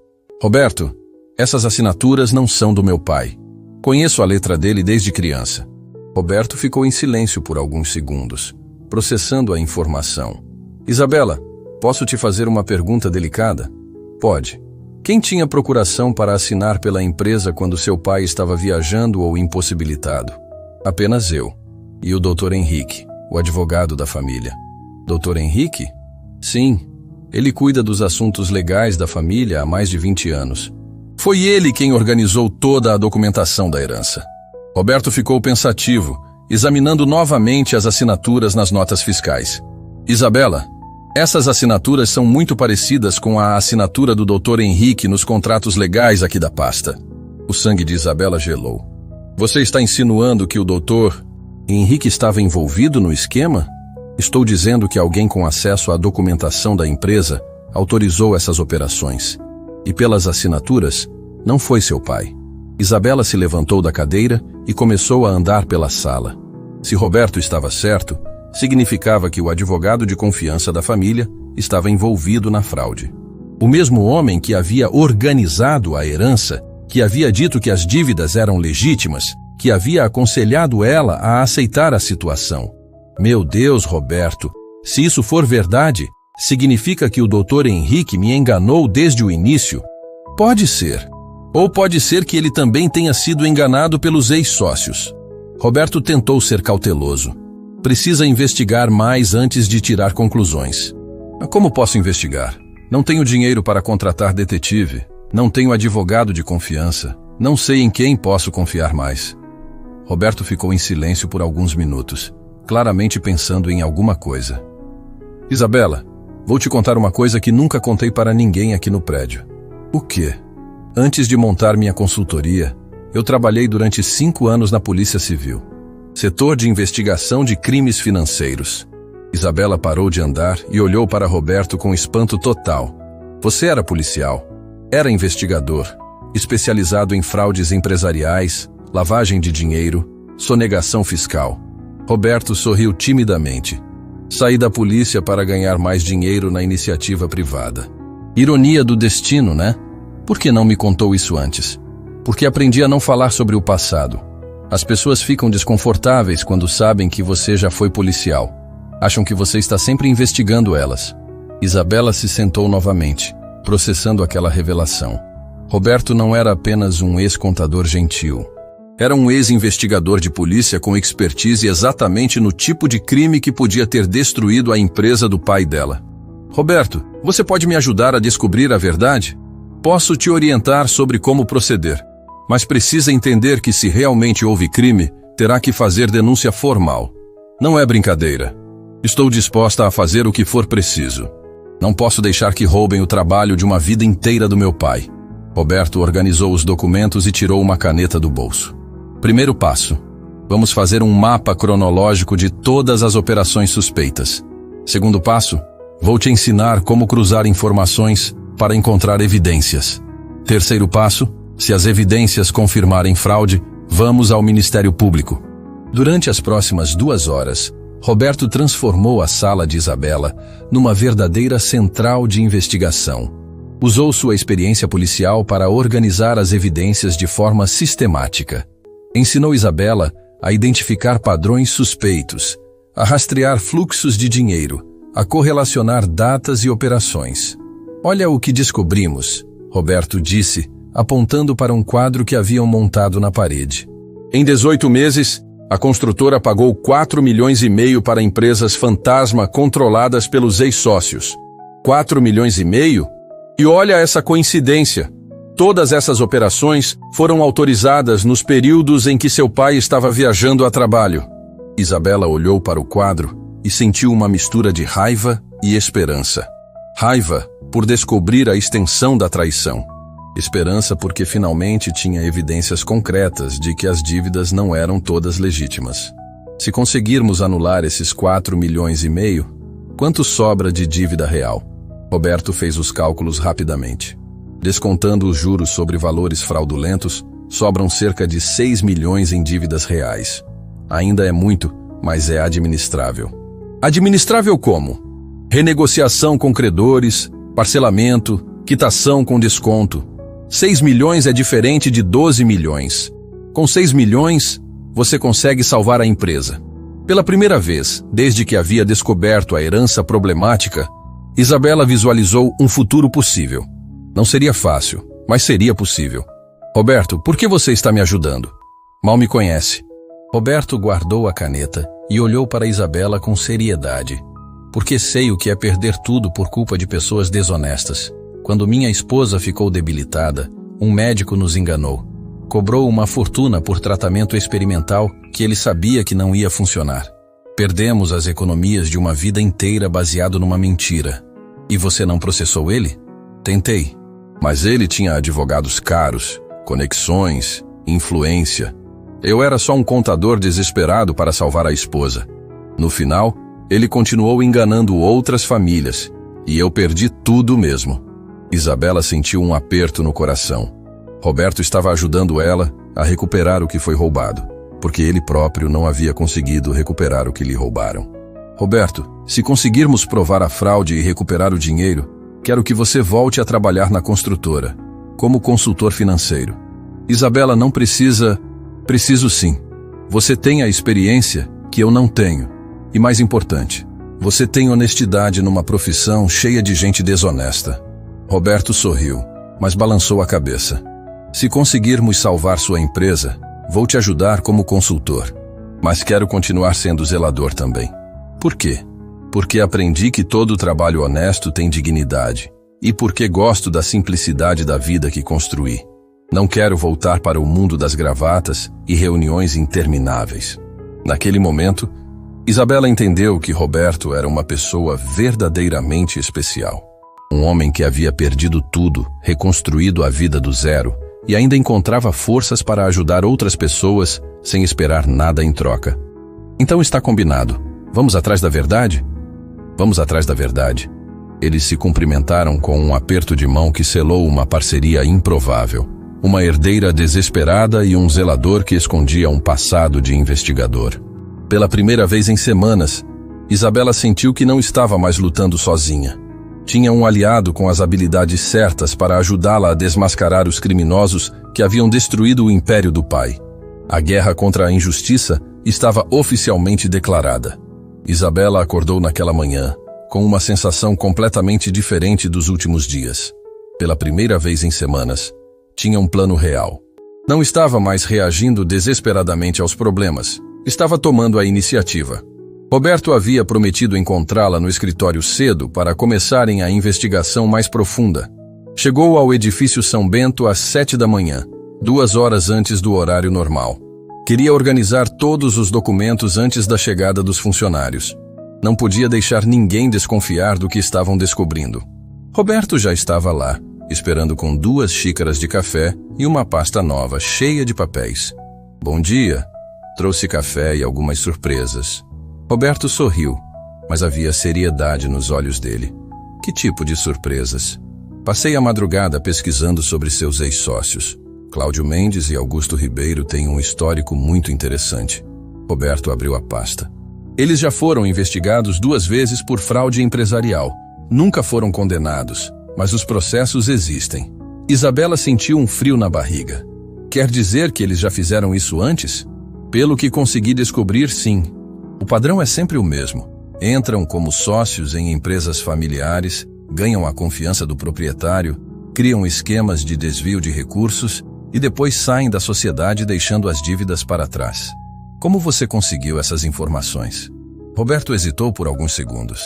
"Roberto, essas assinaturas não são do meu pai. Conheço a letra dele desde criança." Roberto ficou em silêncio por alguns segundos, processando a informação. "Isabela, posso te fazer uma pergunta delicada?" "Pode." "Quem tinha procuração para assinar pela empresa quando seu pai estava viajando ou impossibilitado?" "Apenas eu. E o Dr. Henrique, o advogado da família." "Dr. Henrique?" "Sim. Ele cuida dos assuntos legais da família há mais de 20 anos. Foi ele quem organizou toda a documentação da herança." Roberto ficou pensativo, examinando novamente as assinaturas nas notas fiscais. "Isabela, essas assinaturas são muito parecidas com a assinatura do Dr. Henrique nos contratos legais aqui da pasta." O sangue de Isabela gelou. "Você está insinuando que o Dr. Henrique estava envolvido no esquema?" "Estou dizendo que alguém com acesso à documentação da empresa autorizou essas operações. E pelas assinaturas, não foi seu pai." Isabela se levantou da cadeira e começou a andar pela sala. Se Roberto estava certo, significava que o advogado de confiança da família estava envolvido na fraude. O mesmo homem que havia organizado a herança, que havia dito que as dívidas eram legítimas, que havia aconselhado ela a aceitar a situação. Meu Deus, Roberto, se isso for verdade, significa que o Dr. Henrique me enganou desde o início? Pode ser. Ou pode ser que ele também tenha sido enganado pelos ex-sócios. Roberto tentou ser cauteloso. Precisa investigar mais antes de tirar conclusões. Como posso investigar? Não tenho dinheiro para contratar detetive. Não tenho advogado de confiança. Não sei em quem posso confiar mais. Roberto ficou em silêncio por alguns minutos, claramente pensando em alguma coisa. Isabela, vou te contar uma coisa que nunca contei para ninguém aqui no prédio. O quê? Antes de montar minha consultoria, eu trabalhei durante 5 anos na Polícia Civil. Setor de investigação de crimes financeiros. Isabela parou de andar e olhou para Roberto com espanto total. Você era policial, era investigador, especializado em fraudes empresariais, lavagem de dinheiro, sonegação fiscal. Roberto sorriu timidamente. Saí da polícia para ganhar mais dinheiro na iniciativa privada. Ironia do destino, né? Por que não me contou isso antes? Porque aprendi a não falar sobre o passado. As pessoas ficam desconfortáveis quando sabem que você já foi policial. Acham que você está sempre investigando elas. Isabela se sentou novamente, processando aquela revelação. Roberto não era apenas um ex-contador gentil. Era um ex-investigador de polícia com expertise exatamente no tipo de crime que podia ter destruído a empresa do pai dela. Roberto, você pode me ajudar a descobrir a verdade? Posso te orientar sobre como proceder, mas precisa entender que se realmente houve crime, terá que fazer denúncia formal. Não é brincadeira. Estou disposta a fazer o que for preciso. Não posso deixar que roubem o trabalho de uma vida inteira do meu pai. Roberto organizou os documentos e tirou uma caneta do bolso. Primeiro passo. Vamos fazer um mapa cronológico de todas as operações suspeitas. Segundo passo, vou te ensinar como cruzar informações para encontrar evidências. Terceiro passo, se as evidências confirmarem fraude, vamos ao Ministério Público. Durante as próximas 2 horas, Roberto transformou a sala de Isabela numa verdadeira central de investigação. Usou sua experiência policial para organizar as evidências de forma sistemática. Ensinou Isabela a identificar padrões suspeitos, a rastrear fluxos de dinheiro, a correlacionar datas e operações. Olha o que descobrimos, Roberto disse, apontando para um quadro que haviam montado na parede. Em 18 meses, a construtora pagou 4,5 milhões para empresas fantasma controladas pelos ex-sócios. 4,5 milhões? E olha essa coincidência. Todas essas operações foram autorizadas nos períodos em que seu pai estava viajando a trabalho. Isabela olhou para o quadro e sentiu uma mistura de raiva e esperança. Raiva por descobrir a extensão da traição. Esperança porque finalmente tinha evidências concretas de que as dívidas não eram todas legítimas. Se conseguirmos anular esses 4,5 milhões, quanto sobra de dívida real? Roberto fez os cálculos rapidamente. Descontando os juros sobre valores fraudulentos, sobram cerca de 6 milhões em dívidas reais. Ainda é muito, mas é administrável. Administrável como? Renegociação com credores, parcelamento, quitação com desconto. 6 milhões é diferente de 12 milhões. Com 6 milhões, você consegue salvar a empresa. Pela primeira vez, desde que havia descoberto a herança problemática, Isabela visualizou um futuro possível. Não seria fácil, mas seria possível. Roberto, por que você está me ajudando? Mal me conhece. Roberto guardou a caneta e olhou para Isabela com seriedade. Porque sei o que é perder tudo por culpa de pessoas desonestas. Quando minha esposa ficou debilitada, um médico nos enganou. Cobrou uma fortuna por tratamento experimental que ele sabia que não ia funcionar. Perdemos as economias de uma vida inteira baseado numa mentira. E você não processou ele? Tentei. Mas ele tinha advogados caros, conexões, influência. Eu era só um contador desesperado para salvar a esposa. No final, ele continuou enganando outras famílias, e eu perdi tudo mesmo. Isabela sentiu um aperto no coração. Roberto estava ajudando ela a recuperar o que foi roubado, porque ele próprio não havia conseguido recuperar o que lhe roubaram. Roberto, se conseguirmos provar a fraude e recuperar o dinheiro, quero que você volte a trabalhar na construtora, como consultor financeiro. Isabela, não precisa... Preciso sim. Você tem a experiência que eu não tenho. E mais importante, você tem honestidade numa profissão cheia de gente desonesta. Roberto sorriu, mas balançou a cabeça. Se conseguirmos salvar sua empresa, vou te ajudar como consultor. Mas quero continuar sendo zelador também. Por quê? Porque aprendi que todo trabalho honesto tem dignidade. E porque gosto da simplicidade da vida que construí. Não quero voltar para o mundo das gravatas e reuniões intermináveis. Naquele momento, Isabela entendeu que Roberto era uma pessoa verdadeiramente especial. Um homem que havia perdido tudo, reconstruído a vida do zero e ainda encontrava forças para ajudar outras pessoas sem esperar nada em troca. Então está combinado. Vamos atrás da verdade? Vamos atrás da verdade. Eles se cumprimentaram com um aperto de mão que selou uma parceria improvável. Uma herdeira desesperada e um zelador que escondia um passado de investigador. Pela primeira vez em semanas, Isabela sentiu que não estava mais lutando sozinha. Tinha um aliado com as habilidades certas para ajudá-la a desmascarar os criminosos que haviam destruído o império do pai. A guerra contra a injustiça estava oficialmente declarada. Isabela acordou naquela manhã com uma sensação completamente diferente dos últimos dias. Pela primeira vez em semanas, tinha um plano real. Não estava mais reagindo desesperadamente aos problemas. Estava tomando a iniciativa. Roberto havia prometido encontrá-la no escritório cedo para começarem a investigação mais profunda. Chegou ao edifício São Bento às 7 da manhã, 2 horas antes do horário normal. Queria organizar todos os documentos antes da chegada dos funcionários. Não podia deixar ninguém desconfiar do que estavam descobrindo. Roberto já estava lá, esperando com 2 xícaras de café e uma pasta nova, cheia de papéis. Bom dia. Trouxe café e algumas surpresas. Roberto sorriu, mas havia seriedade nos olhos dele. Que tipo de surpresas? Passei a madrugada pesquisando sobre seus ex-sócios. Cláudio Mendes e Augusto Ribeiro têm um histórico muito interessante. Roberto abriu a pasta. Eles já foram investigados 2 vezes por fraude empresarial. Nunca foram condenados, mas os processos existem. Isabela sentiu um frio na barriga. Quer dizer que eles já fizeram isso antes? Pelo que consegui descobrir, sim. O padrão é sempre o mesmo. Entram como sócios em empresas familiares, ganham a confiança do proprietário, criam esquemas de desvio de recursos e depois saem da sociedade deixando as dívidas para trás. Como você conseguiu essas informações? Roberto hesitou por alguns segundos.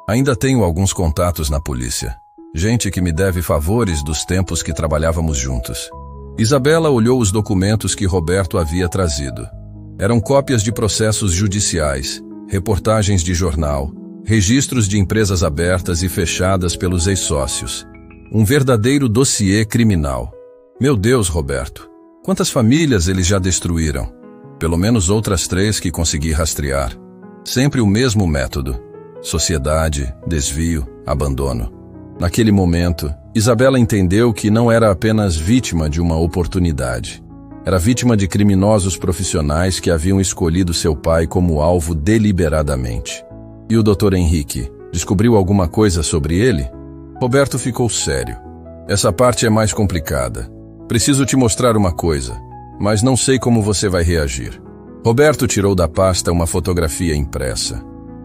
Ainda tenho alguns contatos na polícia. Gente que me deve favores dos tempos que trabalhávamos juntos. Isabela olhou os documentos que Roberto havia trazido. Eram cópias de processos judiciais, reportagens de jornal, registros de empresas abertas e fechadas pelos ex-sócios. Um verdadeiro dossiê criminal. Meu Deus, Roberto, quantas famílias eles já destruíram? Pelo menos outras 3 que consegui rastrear. Sempre o mesmo método. Sociedade, desvio, abandono. Naquele momento, Isabela entendeu que não era apenas vítima de uma oportunidade. Era vítima de criminosos profissionais que haviam escolhido seu pai como alvo deliberadamente. E o Dr. Henrique descobriu alguma coisa sobre ele? Roberto ficou sério. Essa parte é mais complicada. Preciso te mostrar uma coisa, mas não sei como você vai reagir. Roberto tirou da pasta uma fotografia impressa.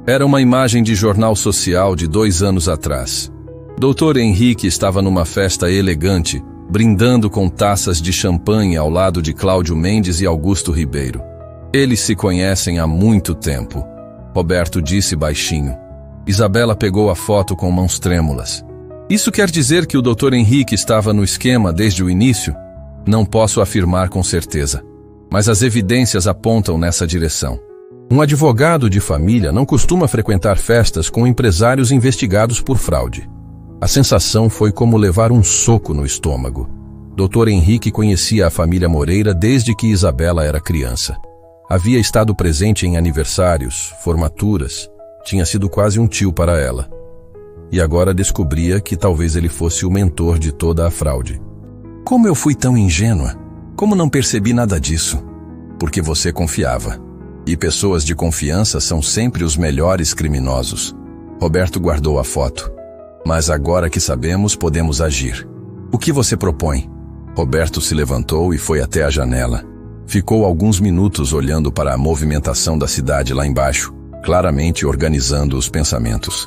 Era uma imagem de jornal social de 2 anos atrás. Dr. Henrique estava numa festa elegante, brindando com taças de champanhe ao lado de Cláudio Mendes e Augusto Ribeiro. Eles se conhecem há muito tempo, Roberto disse baixinho. Isabela pegou a foto com mãos trêmulas. Isso quer dizer que o Dr. Henrique estava no esquema desde o início? Não posso afirmar com certeza, mas as evidências apontam nessa direção. Um advogado de família não costuma frequentar festas com empresários investigados por fraude. A sensação foi como levar um soco no estômago. Dr. Henrique conhecia a família Moreira desde que Isabela era criança. Havia estado presente em aniversários, formaturas, tinha sido quase um tio para ela. E agora descobria que talvez ele fosse o mentor de toda a fraude. Como eu fui tão ingênua? Como não percebi nada disso? Porque você confiava. E pessoas de confiança são sempre os melhores criminosos. Roberto guardou a foto. Mas agora que sabemos, podemos agir. O que você propõe? Roberto se levantou e foi até a janela. Ficou alguns minutos olhando para a movimentação da cidade lá embaixo, claramente organizando os pensamentos.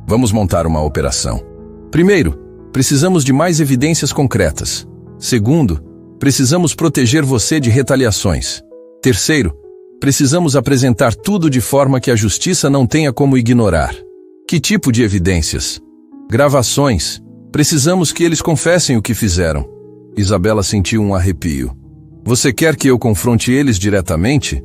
Vamos montar uma operação. Primeiro, precisamos de mais evidências concretas. Segundo, precisamos proteger você de retaliações. Terceiro, precisamos apresentar tudo de forma que a justiça não tenha como ignorar. Que tipo de evidências? Gravações. Precisamos que eles confessem o que fizeram. Isabela sentiu um arrepio. Você quer que eu confronte eles diretamente?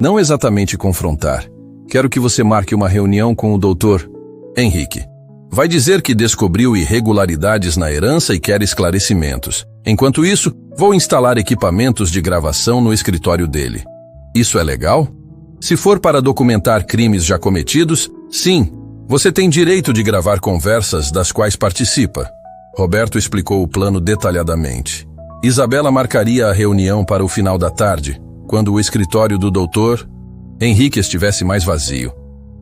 Não exatamente confrontar. Quero que você marque uma reunião com o Dr. Henrique. Vai dizer que descobriu irregularidades na herança e quer esclarecimentos. Enquanto isso, vou instalar equipamentos de gravação no escritório dele. Isso é legal? Se for para documentar crimes já cometidos, sim. Você tem direito de gravar conversas das quais participa. Roberto explicou o plano detalhadamente. Isabela marcaria a reunião para o final da tarde, quando o escritório do Dr. Henrique estivesse mais vazio.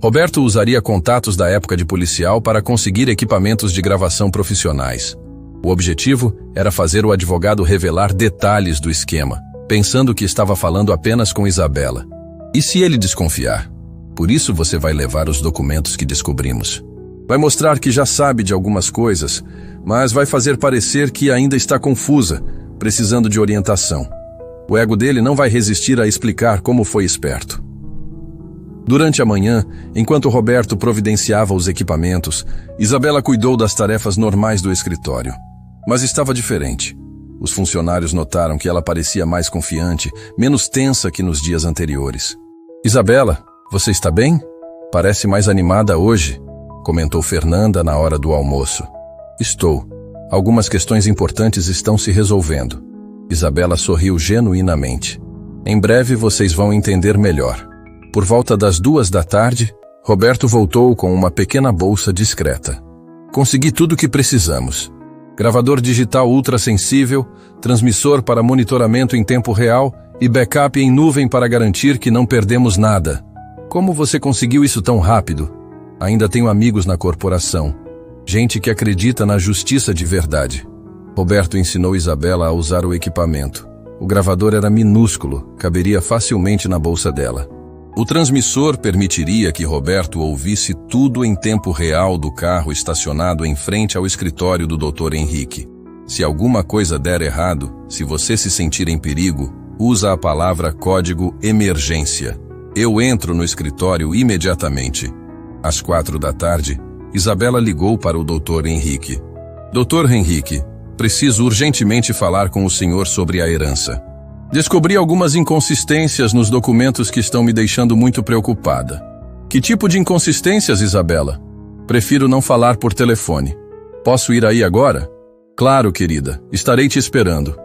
Roberto usaria contatos da época de policial para conseguir equipamentos de gravação profissionais. O objetivo era fazer o advogado revelar detalhes do esquema, pensando que estava falando apenas com Isabela. E se ele desconfiar? Por isso você vai levar os documentos que descobrimos. Vai mostrar que já sabe de algumas coisas, mas vai fazer parecer que ainda está confusa, precisando de orientação. O ego dele não vai resistir a explicar como foi esperto. Durante a manhã, enquanto Roberto providenciava os equipamentos, Isabela cuidou das tarefas normais do escritório. Mas estava diferente. Os funcionários notaram que ela parecia mais confiante, menos tensa que nos dias anteriores. Isabela, você está bem? Parece mais animada hoje, comentou Fernanda na hora do almoço. Estou. Algumas questões importantes estão se resolvendo. Isabela sorriu genuinamente. Em breve vocês vão entender melhor. Por volta das 14h, Roberto voltou com uma pequena bolsa discreta. Consegui tudo o que precisamos. Gravador digital ultrassensível, transmissor para monitoramento em tempo real e backup em nuvem para garantir que não perdemos nada. Como você conseguiu isso tão rápido? Ainda tenho amigos na corporação. Gente que acredita na justiça de verdade. Roberto ensinou Isabela a usar o equipamento. O gravador era minúsculo, caberia facilmente na bolsa dela. O transmissor permitiria que Roberto ouvisse tudo em tempo real do carro estacionado em frente ao escritório do Dr. Henrique. Se alguma coisa der errado, se você se sentir em perigo, usa a palavra código emergência. Eu entro no escritório imediatamente. Às 16h, Isabela ligou para o Dr. Henrique. Dr. Henrique, preciso urgentemente falar com o senhor sobre a herança. Descobri algumas inconsistências nos documentos que estão me deixando muito preocupada. Que tipo de inconsistências, Isabela? Prefiro não falar por telefone. Posso ir aí agora? Claro, querida, estarei te esperando.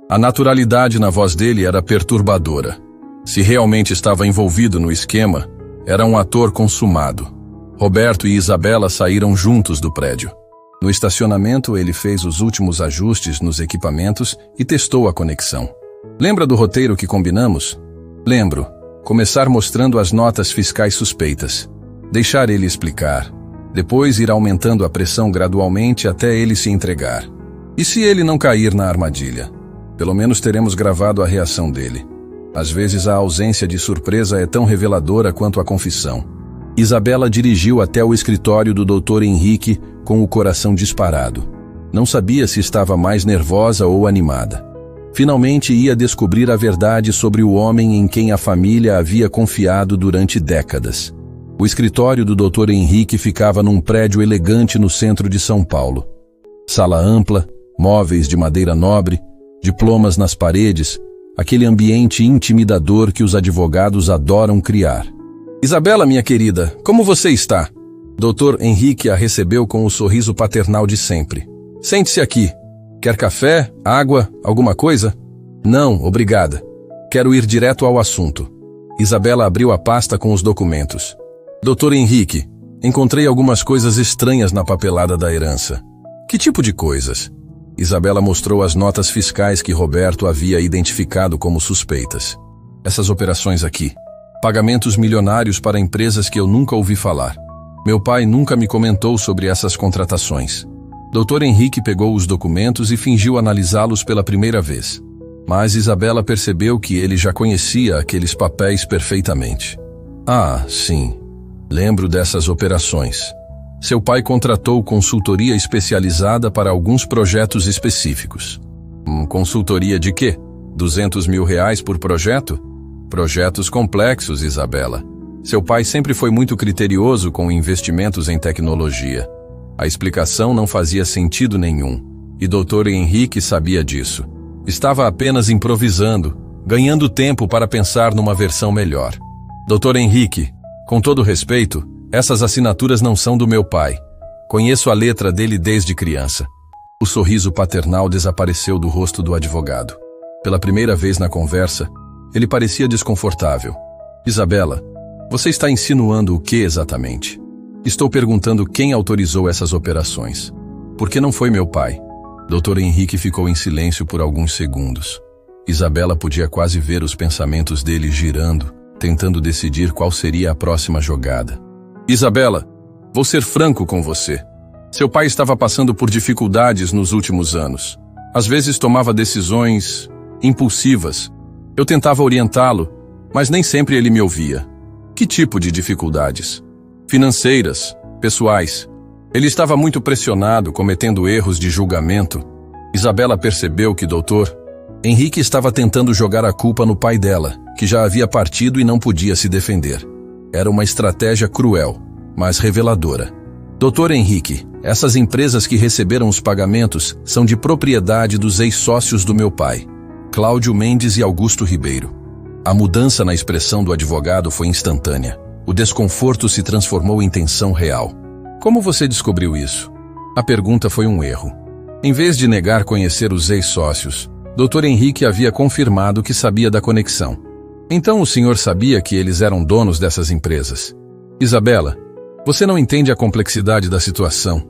A naturalidade na voz dele era perturbadora. Se realmente estava envolvido no esquema, era um ator consumado. Roberto e Isabela saíram juntos do prédio. No estacionamento, ele fez os últimos ajustes nos equipamentos e testou a conexão. Lembra do roteiro que combinamos? Lembro. Começar mostrando as notas fiscais suspeitas. Deixar ele explicar. Depois ir aumentando a pressão gradualmente até ele se entregar. E se ele não cair na armadilha? Pelo menos teremos gravado a reação dele. Às vezes a ausência de surpresa é tão reveladora quanto a confissão. Isabela dirigiu até o escritório do Dr. Henrique com o coração disparado. Não sabia se estava mais nervosa ou animada. Finalmente ia descobrir a verdade sobre o homem em quem a família havia confiado durante décadas. O escritório do Dr. Henrique ficava num prédio elegante no centro de São Paulo. Sala ampla, móveis de madeira nobre, diplomas nas paredes, aquele ambiente intimidador que os advogados adoram criar. Isabela, minha querida, como você está? Dr. Henrique a recebeu com o sorriso paternal de sempre. Sente-se aqui. Quer café, água, alguma coisa? Não, obrigada. Quero ir direto ao assunto. Isabela abriu a pasta com os documentos. Dr. Henrique, encontrei algumas coisas estranhas na papelada da herança. Que tipo de coisas? Isabela mostrou as notas fiscais que Roberto havia identificado como suspeitas. Essas operações aqui. Pagamentos milionários para empresas que eu nunca ouvi falar. Meu pai nunca me comentou sobre essas contratações. Dr. Henrique pegou os documentos e fingiu analisá-los pela primeira vez. Mas Isabela percebeu que ele já conhecia aqueles papéis perfeitamente. Ah, sim. Lembro dessas operações. Seu pai contratou consultoria especializada para alguns projetos específicos. Consultoria de quê? 200 mil reais por projeto? Projetos complexos, Isabela. Seu pai sempre foi muito criterioso com investimentos em tecnologia. A explicação não fazia sentido nenhum, e Dr. Henrique sabia disso. Estava apenas improvisando, ganhando tempo para pensar numa versão melhor. Dr. Henrique, com todo respeito, essas assinaturas não são do meu pai. Conheço a letra dele desde criança. O sorriso paternal desapareceu do rosto do advogado. Pela primeira vez na conversa, ele parecia desconfortável. Isabela, você está insinuando o que exatamente? Estou perguntando quem autorizou essas operações. Por que não foi meu pai? Dr. Henrique ficou em silêncio por alguns segundos. Isabela podia quase ver os pensamentos dele girando, tentando decidir qual seria a próxima jogada. Isabela, vou ser franco com você. Seu pai estava passando por dificuldades nos últimos anos. Às vezes tomava decisões impulsivas. Eu tentava orientá-lo, mas nem sempre ele me ouvia. Que tipo de dificuldades? Financeiras, pessoais. Ele estava muito pressionado, cometendo erros de julgamento. Isabela percebeu que Dr. Henrique estava tentando jogar a culpa no pai dela, que já havia partido e não podia se defender. Era uma estratégia cruel, mas reveladora. Dr. Henrique, essas empresas que receberam os pagamentos são de propriedade dos ex-sócios do meu pai, Cláudio Mendes e Augusto Ribeiro. A mudança na expressão do advogado foi instantânea. O desconforto se transformou em tensão real. Como você descobriu isso? A pergunta foi um erro. Em vez de negar conhecer os ex-sócios, Dr. Henrique havia confirmado que sabia da conexão. Então o senhor sabia que eles eram donos dessas empresas. Isabela, você não entende a complexidade da situação.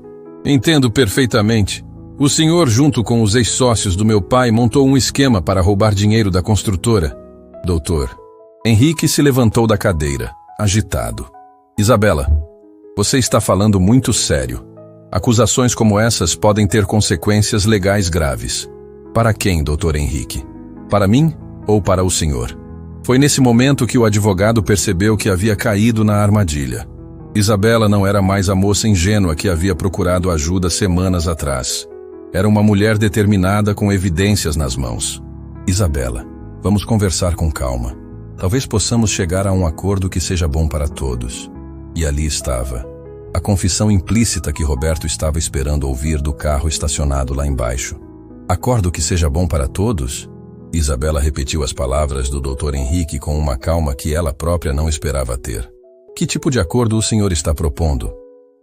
Entendo perfeitamente. O senhor, junto com os ex-sócios do meu pai, montou um esquema para roubar dinheiro da construtora. Doutor. Henrique se levantou da cadeira, agitado. Isabela, você está falando muito sério. Acusações como essas podem ter consequências legais graves. Para quem, Dr. Henrique? Para mim ou para o senhor? Foi nesse momento que o advogado percebeu que havia caído na armadilha. Isabela não era mais a moça ingênua que havia procurado ajuda semanas atrás. Era uma mulher determinada com evidências nas mãos. Isabela, vamos conversar com calma. Talvez possamos chegar a um acordo que seja bom para todos. E ali estava a confissão implícita que Roberto estava esperando ouvir do carro estacionado lá embaixo. Acordo que seja bom para todos? Isabela repetiu as palavras do Dr. Henrique com uma calma que ela própria não esperava ter. Que tipo de acordo o senhor está propondo?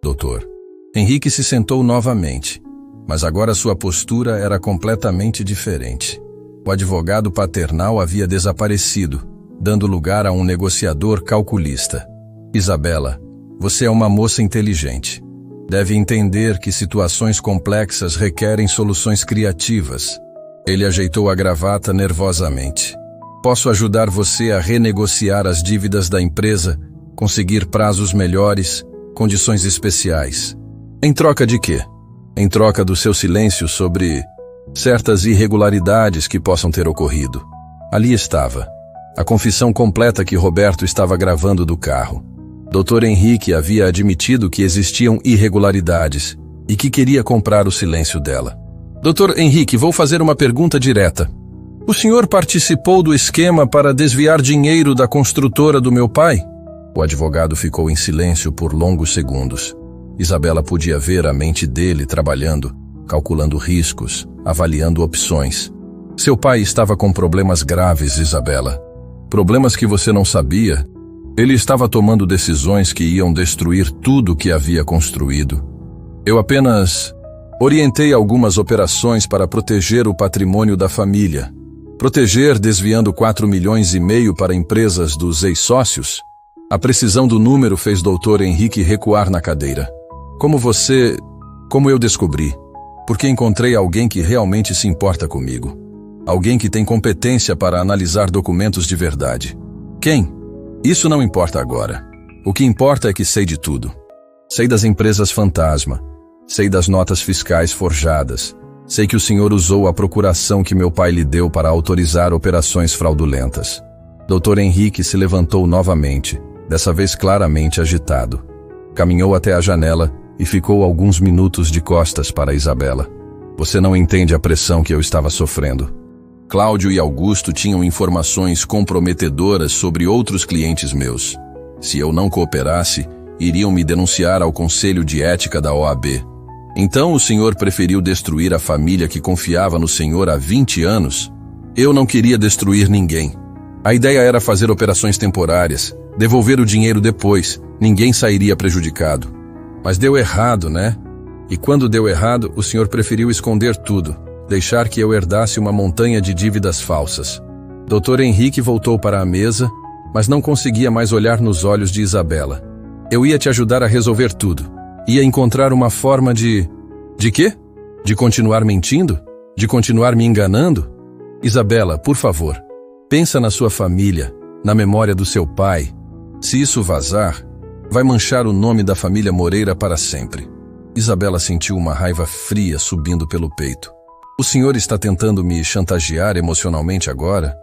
Doutor. Henrique se sentou novamente, mas agora sua postura era completamente diferente. O advogado paternal havia desaparecido, dando lugar a um negociador calculista. Isabela, você é uma moça inteligente. Deve entender que situações complexas requerem soluções criativas. Ele ajeitou a gravata nervosamente. Posso ajudar você a renegociar as dívidas da empresa, conseguir prazos melhores, condições especiais. Em troca de quê? Em troca do seu silêncio sobre certas irregularidades que possam ter ocorrido. Ali estava a confissão completa que Roberto estava gravando do carro. Dr. Henrique havia admitido que existiam irregularidades e que queria comprar o silêncio dela. Dr. Henrique, vou fazer uma pergunta direta. O senhor participou do esquema para desviar dinheiro da construtora do meu pai? O advogado ficou em silêncio por longos segundos. Isabela podia ver a mente dele trabalhando, calculando riscos, avaliando opções. Seu pai estava com problemas graves, Isabela. Problemas que você não sabia. Ele estava tomando decisões que iam destruir tudo que havia construído. Eu apenas orientei algumas operações para proteger o patrimônio da família. Proteger desviando 4,5 milhões para empresas dos ex-sócios? A precisão do número fez Dr. Henrique recuar na cadeira. Como eu descobri? Porque encontrei alguém que realmente se importa comigo. Alguém que tem competência para analisar documentos de verdade. Quem? Isso não importa agora. O que importa é que sei de tudo. Sei das empresas fantasma. Sei das notas fiscais forjadas. Sei que o senhor usou a procuração que meu pai lhe deu para autorizar operações fraudulentas. Dr. Henrique se levantou novamente, dessa vez claramente agitado. Caminhou até a janela e ficou alguns minutos de costas para Isabela. Você não entende a pressão que eu estava sofrendo. Cláudio e Augusto tinham informações comprometedoras sobre outros clientes meus. Se eu não cooperasse, iriam me denunciar ao Conselho de Ética da OAB. Então o senhor preferiu destruir a família que confiava no senhor há 20 anos? Eu não queria destruir ninguém. A ideia era fazer operações temporárias, devolver o dinheiro depois, ninguém sairia prejudicado. Mas deu errado, né? E quando deu errado, o senhor preferiu esconder tudo, deixar que eu herdasse uma montanha de dívidas falsas. Dr. Henrique voltou para a mesa, mas não conseguia mais olhar nos olhos de Isabela. Eu ia te ajudar a resolver tudo. Ia encontrar uma forma de... De quê? De continuar mentindo? De continuar me enganando? Isabela, por favor, pensa na sua família, na memória do seu pai. Se isso vazar, vai manchar o nome da família Moreira para sempre. Isabela sentiu uma raiva fria subindo pelo peito. O senhor está tentando me chantagear emocionalmente agora?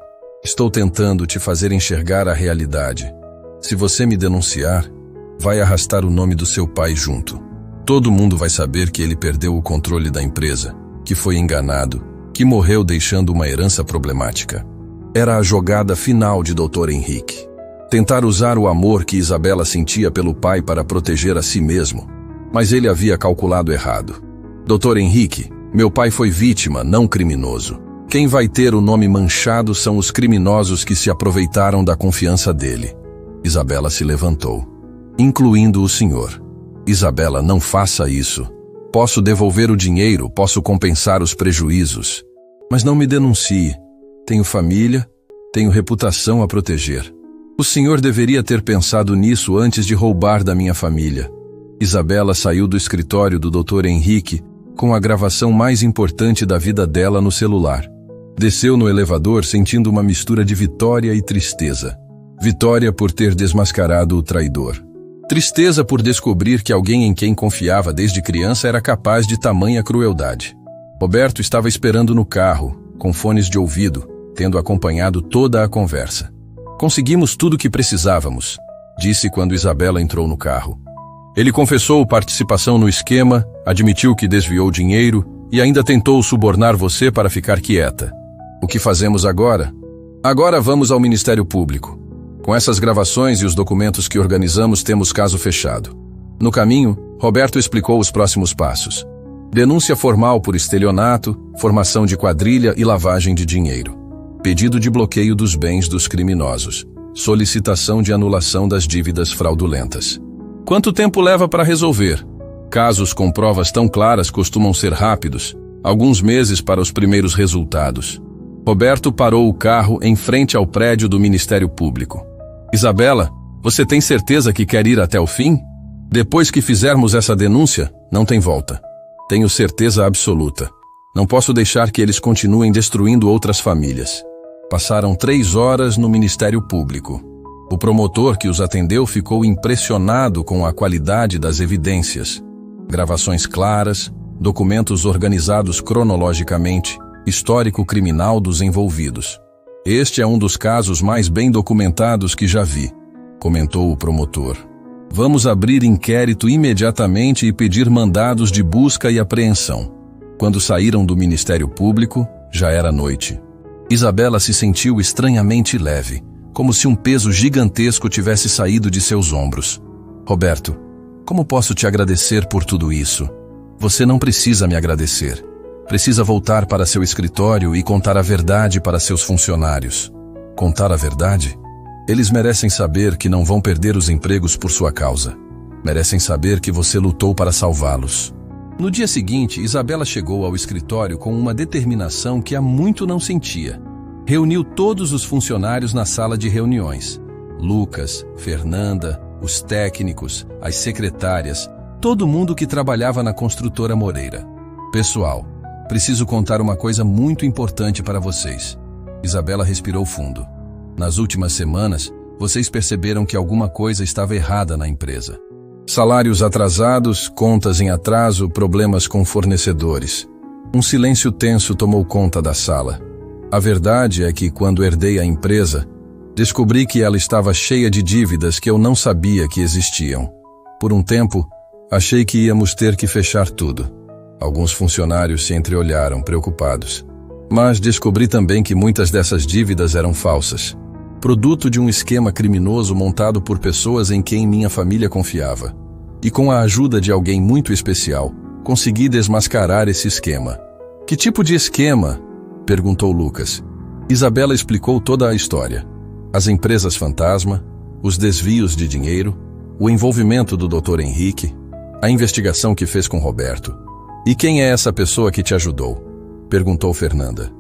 Estou tentando te fazer enxergar a realidade. Se você me denunciar, vai arrastar o nome do seu pai junto. Todo mundo vai saber que ele perdeu o controle da empresa, que foi enganado, que morreu deixando uma herança problemática. Era a jogada final de Dr. Henrique. Tentar usar o amor que Isabela sentia pelo pai para proteger a si mesmo. Mas ele havia calculado errado. Dr. Henrique, meu pai foi vítima, não criminoso. Quem vai ter o nome manchado são os criminosos que se aproveitaram da confiança dele. Isabela se levantou, incluindo o senhor. Isabela, não faça isso. Posso devolver o dinheiro, posso compensar os prejuízos. Mas não me denuncie. Tenho família, tenho reputação a proteger. O senhor deveria ter pensado nisso antes de roubar da minha família. Isabela saiu do escritório do Dr. Henrique com a gravação mais importante da vida dela no celular. Desceu no elevador sentindo uma mistura de vitória e tristeza. Vitória por ter desmascarado o traidor. Tristeza por descobrir que alguém em quem confiava desde criança era capaz de tamanha crueldade. Roberto estava esperando no carro, com fones de ouvido, tendo acompanhado toda a conversa. Conseguimos tudo o que precisávamos, disse quando Isabela entrou no carro. Ele confessou participação no esquema, admitiu que desviou dinheiro e ainda tentou subornar você para ficar quieta. O que fazemos agora? Agora vamos ao Ministério Público. Com essas gravações e os documentos que organizamos, temos caso fechado. No caminho, Roberto explicou os próximos passos. Denúncia formal por estelionato, formação de quadrilha e lavagem de dinheiro. Pedido de bloqueio dos bens dos criminosos. Solicitação de anulação das dívidas fraudulentas. Quanto tempo leva para resolver? Casos com provas tão claras costumam ser rápidos, alguns meses para os primeiros resultados. Roberto parou o carro em frente ao prédio do Ministério Público. Isabela, você tem certeza que quer ir até o fim? Depois que fizermos essa denúncia, não tem volta. Tenho certeza absoluta. Não posso deixar que eles continuem destruindo outras famílias. Passaram 3 horas no Ministério Público. O promotor que os atendeu ficou impressionado com a qualidade das evidências. Gravações claras, documentos organizados cronologicamente, histórico criminal dos envolvidos. Este é um dos casos mais bem documentados que já vi, comentou o promotor. Vamos abrir inquérito imediatamente e pedir mandados de busca e apreensão. Quando saíram do Ministério Público, já era noite. Isabela se sentiu estranhamente leve, como se um peso gigantesco tivesse saído de seus ombros. Roberto, como posso te agradecer por tudo isso? Você não precisa me agradecer. Precisa voltar para seu escritório e contar a verdade para seus funcionários. Contar a verdade? Eles merecem saber que não vão perder os empregos por sua causa. Merecem saber que você lutou para salvá-los. No dia seguinte, Isabela chegou ao escritório com uma determinação que há muito não sentia. Reuniu todos os funcionários na sala de reuniões. Lucas, Fernanda, os técnicos, as secretárias, todo mundo que trabalhava na construtora Moreira. Pessoal, preciso contar uma coisa muito importante para vocês. Isabela respirou fundo. Nas últimas semanas, vocês perceberam que alguma coisa estava errada na empresa. Salários atrasados, contas em atraso, problemas com fornecedores. Um silêncio tenso tomou conta da sala. A verdade é que, quando herdei a empresa, descobri que ela estava cheia de dívidas que eu não sabia que existiam. Por um tempo, achei que íamos ter que fechar tudo. Alguns funcionários se entreolharam, preocupados. Mas descobri também que muitas dessas dívidas eram falsas. Produto de um esquema criminoso montado por pessoas em quem minha família confiava. E com a ajuda de alguém muito especial, consegui desmascarar esse esquema. Que tipo de esquema? Perguntou Lucas. Isabela explicou toda a história. As empresas fantasma, os desvios de dinheiro, o envolvimento do Dr. Henrique, a investigação que fez com Roberto. E quem é essa pessoa que te ajudou? Perguntou Fernanda.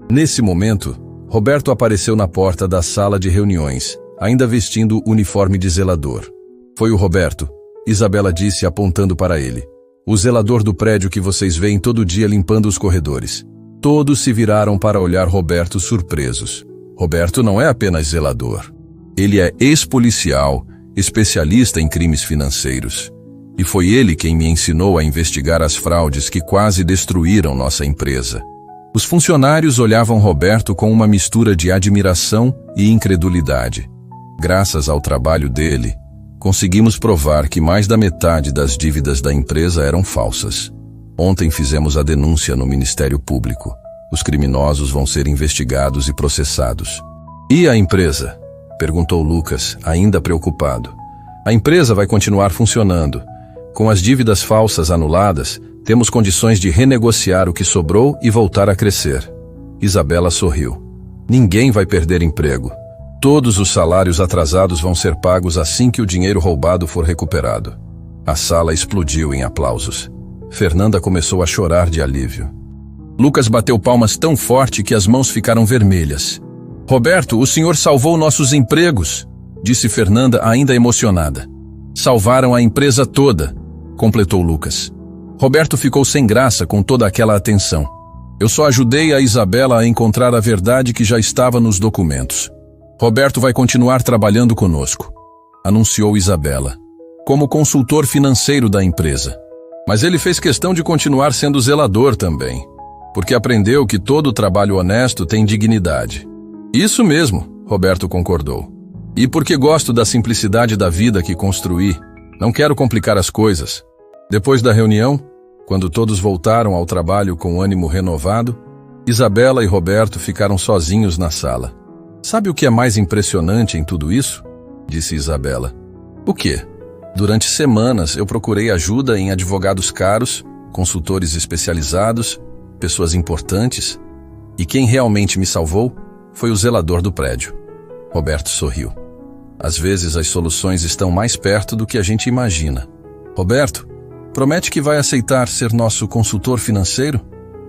Nesse momento, Roberto apareceu na porta da sala de reuniões, ainda vestindo o uniforme de zelador. Foi o Roberto, Isabela disse apontando para ele. O zelador do prédio que vocês veem todo dia limpando os corredores. Todos se viraram para olhar Roberto surpresos. Roberto não é apenas zelador. Ele é ex-policial, especialista em crimes financeiros. E foi ele quem me ensinou a investigar as fraudes que quase destruíram nossa empresa. Os funcionários olhavam Roberto com uma mistura de admiração e incredulidade. Graças ao trabalho dele, conseguimos provar que mais da metade das dívidas da empresa eram falsas. Ontem fizemos a denúncia no Ministério Público. Os criminosos vão ser investigados e processados. E a empresa? Perguntou Lucas, ainda preocupado. A empresa vai continuar funcionando. Com as dívidas falsas anuladas, temos condições de renegociar o que sobrou e voltar a crescer. Isabela sorriu. Ninguém vai perder emprego. Todos os salários atrasados vão ser pagos assim que o dinheiro roubado for recuperado. A sala explodiu em aplausos. Fernanda começou a chorar de alívio. Lucas bateu palmas tão forte que as mãos ficaram vermelhas. Roberto, o senhor salvou nossos empregos, disse Fernanda ainda emocionada. Salvaram a empresa toda, completou Lucas. Roberto ficou sem graça com toda aquela atenção. Eu só ajudei a Isabela a encontrar a verdade que já estava nos documentos. Roberto vai continuar trabalhando conosco, anunciou Isabela, como consultor financeiro da empresa. Mas ele fez questão de continuar sendo zelador também, porque aprendeu que todo trabalho honesto tem dignidade. Isso mesmo, Roberto concordou. E porque gosto da simplicidade da vida que construí, não quero complicar as coisas. Depois da reunião, quando todos voltaram ao trabalho com ânimo renovado, Isabela e Roberto ficaram sozinhos na sala. Sabe o que é mais impressionante em tudo isso? Disse Isabela. O quê? Durante semanas eu procurei ajuda em advogados caros, consultores especializados, pessoas importantes, e quem realmente me salvou foi o zelador do prédio. Roberto sorriu. Às vezes as soluções estão mais perto do que a gente imagina. Roberto, promete que vai aceitar ser nosso consultor financeiro?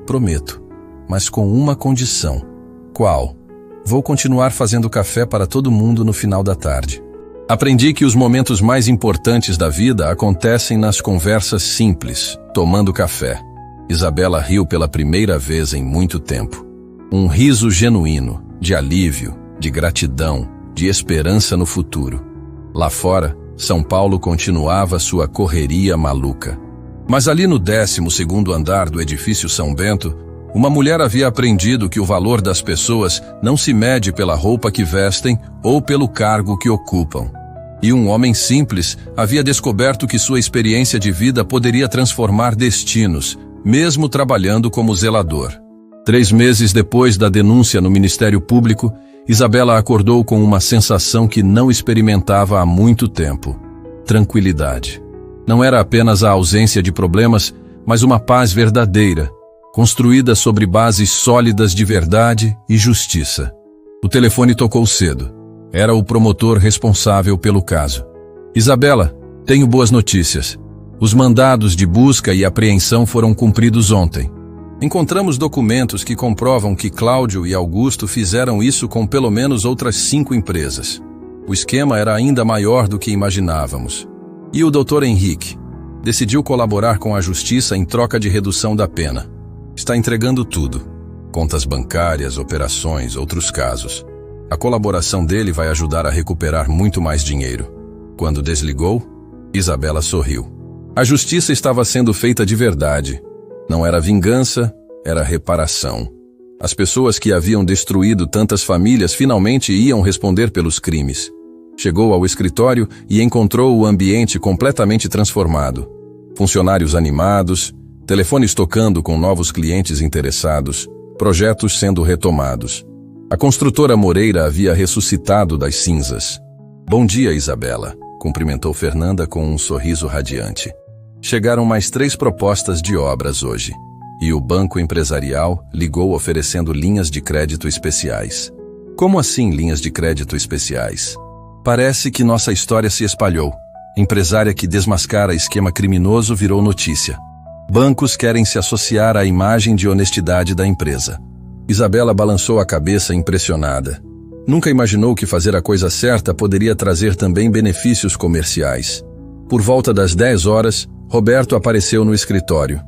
Prometo, mas com uma condição. Qual? Vou continuar fazendo café para todo mundo no final da tarde. Aprendi que os momentos mais importantes da vida acontecem nas conversas simples, tomando café. Isabela riu pela primeira vez em muito tempo. Um riso genuíno, de alívio, de gratidão, de esperança no futuro. Lá fora, São Paulo continuava sua correria maluca. Mas ali no 12º andar do edifício São Bento, uma mulher havia aprendido que o valor das pessoas não se mede pela roupa que vestem ou pelo cargo que ocupam. E um homem simples havia descoberto que sua experiência de vida poderia transformar destinos, mesmo trabalhando como zelador. 3 meses depois da denúncia no Ministério Público, Isabela acordou com uma sensação que não experimentava há muito tempo. Tranquilidade. Não era apenas a ausência de problemas, mas uma paz verdadeira, construída sobre bases sólidas de verdade e justiça. O telefone tocou cedo. Era o promotor responsável pelo caso. Isabela, tenho boas notícias. Os mandados de busca e apreensão foram cumpridos ontem. Encontramos documentos que comprovam que Cláudio e Augusto fizeram isso com pelo menos outras 5 empresas. O esquema era ainda maior do que imaginávamos. E o Dr. Henrique decidiu colaborar com a justiça em troca de redução da pena. Está entregando tudo. Contas bancárias, operações, outros casos. A colaboração dele vai ajudar a recuperar muito mais dinheiro. Quando desligou, Isabela sorriu. A justiça estava sendo feita de verdade. Não era vingança, era reparação. As pessoas que haviam destruído tantas famílias finalmente iam responder pelos crimes. Chegou ao escritório e encontrou o ambiente completamente transformado. Funcionários animados, telefones tocando com novos clientes interessados, projetos sendo retomados. A construtora Moreira havia ressuscitado das cinzas. Bom dia, Isabela, cumprimentou Fernanda com um sorriso radiante. Chegaram mais 3 propostas de obras hoje. E o banco empresarial ligou oferecendo linhas de crédito especiais. Como assim linhas de crédito especiais? Parece que nossa história se espalhou. Empresária que desmascara esquema criminoso virou notícia. Bancos querem se associar à imagem de honestidade da empresa. Isabela balançou a cabeça impressionada. Nunca imaginou que fazer a coisa certa poderia trazer também benefícios comerciais. Por volta das 10 horas, Roberto apareceu no escritório.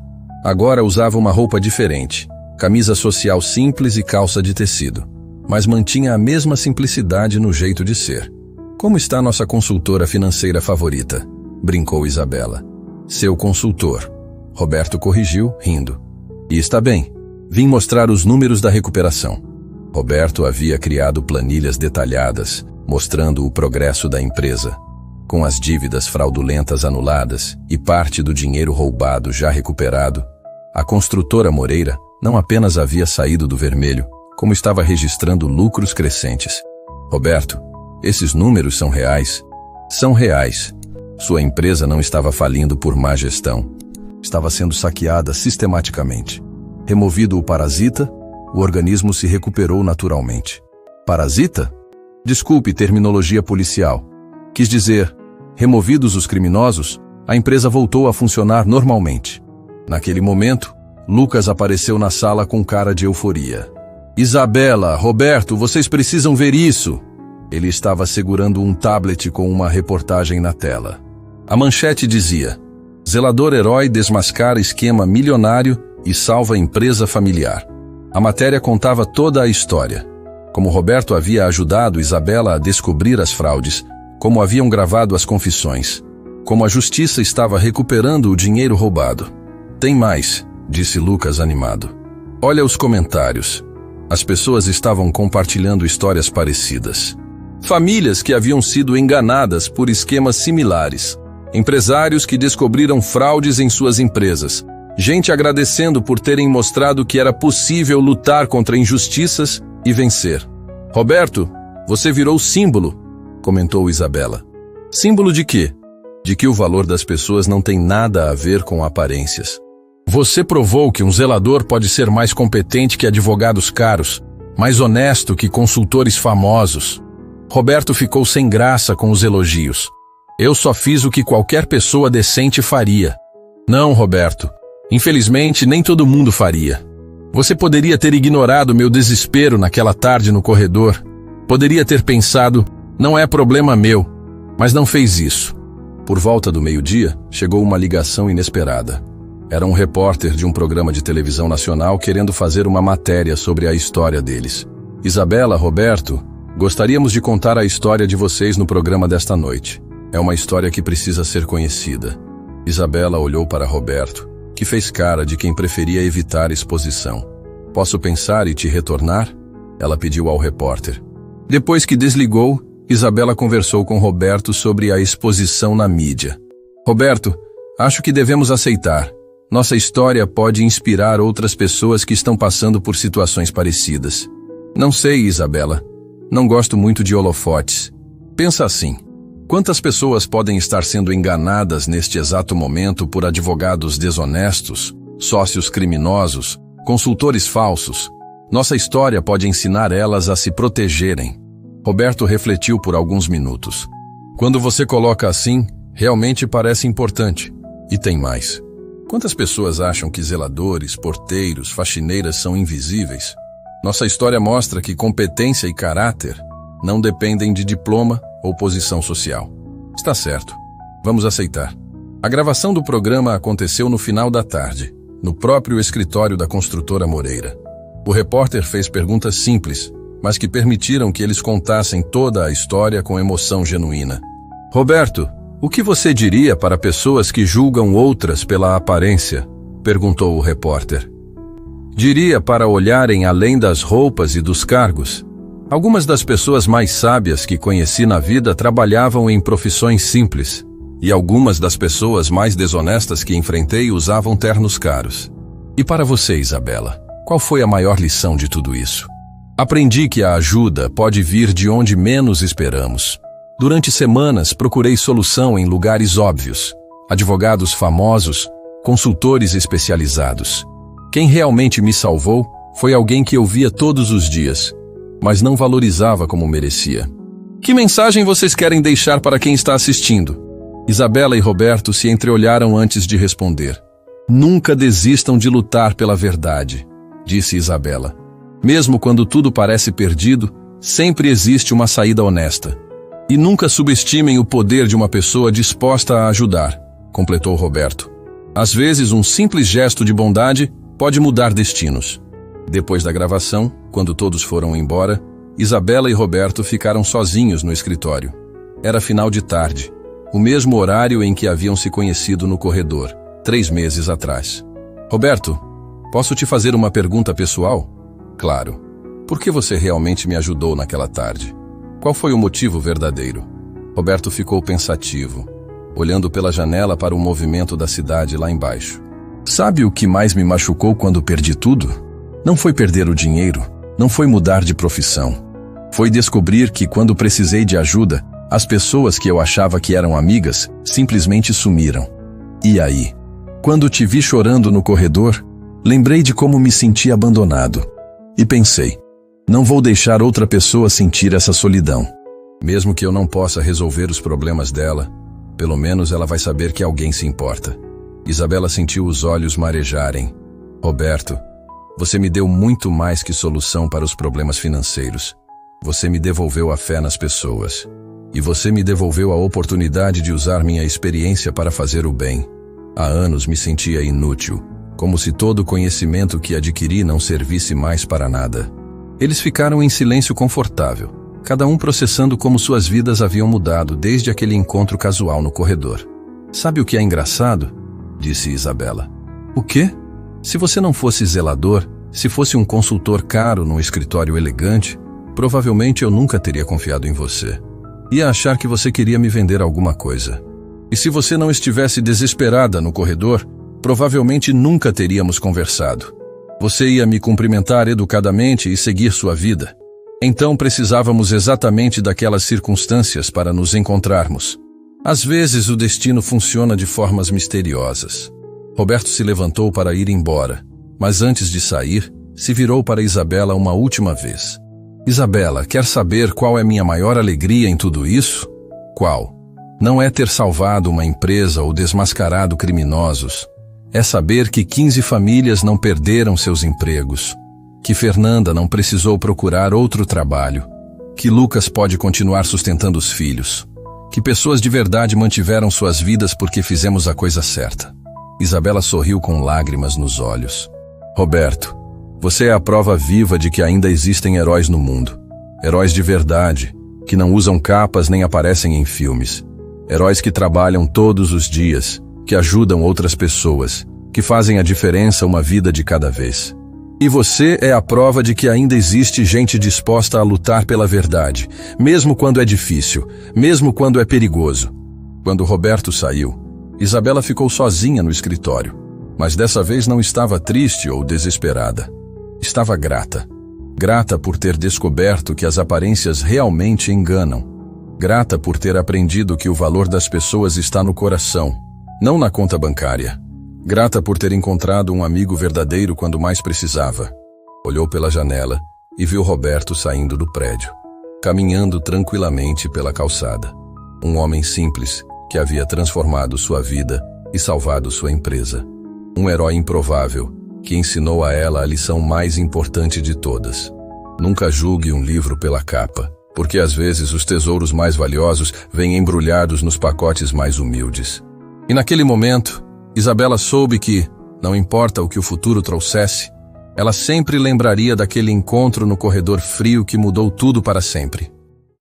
Agora usava uma roupa diferente, camisa social simples e calça de tecido, mas mantinha a mesma simplicidade no jeito de ser. Como está nossa consultora financeira favorita? Brincou Isabela. Seu consultor. Roberto corrigiu, rindo. E está bem. Vim mostrar os números da recuperação. Roberto havia criado planilhas detalhadas, mostrando o progresso da empresa. Com as dívidas fraudulentas anuladas e parte do dinheiro roubado já recuperado, a construtora Moreira não apenas havia saído do vermelho, como estava registrando lucros crescentes. Roberto, esses números são reais? São reais. Sua empresa não estava falindo por má gestão. Estava sendo saqueada sistematicamente. Removido o parasita, o organismo se recuperou naturalmente. Parasita? Desculpe terminologia policial. Quis dizer, removidos os criminosos, a empresa voltou a funcionar normalmente. Naquele momento, Lucas apareceu na sala com cara de euforia. Isabela, Roberto, vocês precisam ver isso. Ele estava segurando um tablet com uma reportagem na tela. A manchete dizia: zelador herói desmascara esquema milionário e salva empresa familiar. A matéria contava toda a história. Como Roberto havia ajudado Isabela a descobrir as fraudes, como haviam gravado as confissões, como a justiça estava recuperando o dinheiro roubado. Tem mais, disse Lucas animado. Olha os comentários. As pessoas estavam compartilhando histórias parecidas. Famílias que haviam sido enganadas por esquemas similares. Empresários que descobriram fraudes em suas empresas. Gente agradecendo por terem mostrado que era possível lutar contra injustiças e vencer. Roberto, você virou símbolo, comentou Isabela. Símbolo de quê? De que o valor das pessoas não tem nada a ver com aparências. Você provou que um zelador pode ser mais competente que advogados caros, mais honesto que consultores famosos. Roberto ficou sem graça com os elogios. Eu só fiz o que qualquer pessoa decente faria. Não, Roberto. Infelizmente, nem todo mundo faria. Você poderia ter ignorado meu desespero naquela tarde no corredor. Poderia ter pensado, não é problema meu, mas não fez isso. Por volta do meio-dia, chegou uma ligação inesperada. Era um repórter de um programa de televisão nacional querendo fazer uma matéria sobre a história deles. Isabela, Roberto, gostaríamos de contar a história de vocês no programa desta noite. É uma história que precisa ser conhecida. Isabela olhou para Roberto, que fez cara de quem preferia evitar exposição. Posso pensar e te retornar? Ela pediu ao repórter. Depois que desligou, Isabela conversou com Roberto sobre a exposição na mídia. Roberto, acho que devemos aceitar. Nossa história pode inspirar outras pessoas que estão passando por situações parecidas. Não sei, Isabela. Não gosto muito de holofotes. Pensa assim. Quantas pessoas podem estar sendo enganadas neste exato momento por advogados desonestos, sócios criminosos, consultores falsos? Nossa história pode ensinar elas a se protegerem. Roberto refletiu por alguns minutos. Quando você coloca assim, realmente parece importante. E tem mais. Quantas pessoas acham que zeladores, porteiros, faxineiras são invisíveis? Nossa história mostra que competência e caráter não dependem de diploma ou posição social. Está certo. Vamos aceitar. A gravação do programa aconteceu no final da tarde, no próprio escritório da construtora Moreira. O repórter fez perguntas simples, mas que permitiram que eles contassem toda a história com emoção genuína. Roberto, o que você diria para pessoas que julgam outras pela aparência? Perguntou o repórter. Diria para olharem além das roupas e dos cargos. Algumas das pessoas mais sábias que conheci na vida trabalhavam em profissões simples, e algumas das pessoas mais desonestas que enfrentei usavam ternos caros. E para você, Isabela, qual foi a maior lição de tudo isso? Aprendi que a ajuda pode vir de onde menos esperamos. Durante semanas, procurei solução em lugares óbvios, advogados famosos, consultores especializados. Quem realmente me salvou foi alguém que eu via todos os dias, mas não valorizava como merecia. Que mensagem vocês querem deixar para quem está assistindo? Isabela e Roberto se entreolharam antes de responder. Nunca desistam de lutar pela verdade, disse Isabela. Mesmo quando tudo parece perdido, sempre existe uma saída honesta. E nunca subestimem o poder de uma pessoa disposta a ajudar, completou Roberto. Às vezes, um simples gesto de bondade pode mudar destinos. Depois da gravação, quando todos foram embora, Isabela e Roberto ficaram sozinhos no escritório. Era final de tarde, o mesmo horário em que haviam se conhecido no corredor, 3 meses atrás. Roberto, Posso te fazer uma pergunta pessoal? Claro. Por que você realmente me ajudou naquela tarde? Qual foi o motivo verdadeiro? Roberto ficou pensativo, olhando pela janela para o movimento da cidade lá embaixo. Sabe o que mais me machucou quando perdi tudo? Não foi perder o dinheiro, não foi mudar de profissão. Foi descobrir que quando precisei de ajuda, as pessoas que eu achava que eram amigas simplesmente sumiram. E aí? Quando te vi chorando no corredor, lembrei de como me senti abandonado. E pensei, não vou deixar outra pessoa sentir essa solidão. Mesmo que eu não possa resolver os problemas dela, pelo menos ela vai saber que alguém se importa. Isabela sentiu os olhos marejarem. Roberto, você me deu muito mais que solução para os problemas financeiros. Você me devolveu a fé nas pessoas. E você me devolveu a oportunidade de usar minha experiência para fazer o bem. Há anos me sentia inútil, como se todo o conhecimento que adquiri não servisse mais para nada. Eles ficaram em silêncio confortável, cada um processando como suas vidas haviam mudado desde aquele encontro casual no corredor. Sabe o que é engraçado? Disse Isabela. O quê? Se você não fosse zelador, se fosse um consultor caro num escritório elegante, provavelmente eu nunca teria confiado em você. Ia achar que você queria me vender alguma coisa. E se você não estivesse desesperada no corredor, provavelmente nunca teríamos conversado. Você ia me cumprimentar educadamente e seguir sua vida. Então precisávamos exatamente daquelas circunstâncias para nos encontrarmos. Às vezes o destino funciona de formas misteriosas. Roberto se levantou para ir embora, mas antes de sair, se virou para Isabela uma última vez. Isabela, quer saber qual é minha maior alegria em tudo isso? Qual? Não é ter salvado uma empresa ou desmascarado criminosos. É saber que 15 famílias não perderam seus empregos. Que Fernanda não precisou procurar outro trabalho. Que Lucas pode continuar sustentando os filhos. Que pessoas de verdade mantiveram suas vidas porque fizemos a coisa certa. Isabela sorriu com lágrimas nos olhos. Roberto, você é a prova viva de que ainda existem heróis no mundo. Heróis de verdade, que não usam capas nem aparecem em filmes. Heróis que trabalham todos os dias, que ajudam outras pessoas, que fazem a diferença uma vida de cada vez. E você é a prova de que ainda existe gente disposta a lutar pela verdade, mesmo quando é difícil, mesmo quando é perigoso. Quando Roberto saiu, Isabela ficou sozinha no escritório, mas dessa vez não estava triste ou desesperada. Estava grata. Grata por ter descoberto que as aparências realmente enganam. Grata por ter aprendido que o valor das pessoas está no coração, não na conta bancária. Grata por ter encontrado um amigo verdadeiro quando mais precisava. Olhou pela janela e viu Roberto saindo do prédio, caminhando tranquilamente pela calçada. Um homem simples que havia transformado sua vida e salvado sua empresa. Um herói improvável que ensinou a ela a lição mais importante de todas. Nunca julgue um livro pela capa, porque às vezes os tesouros mais valiosos vêm embrulhados nos pacotes mais humildes. E naquele momento, Isabela soube que, não importa o que o futuro trouxesse, ela sempre lembraria daquele encontro no corredor frio que mudou tudo para sempre.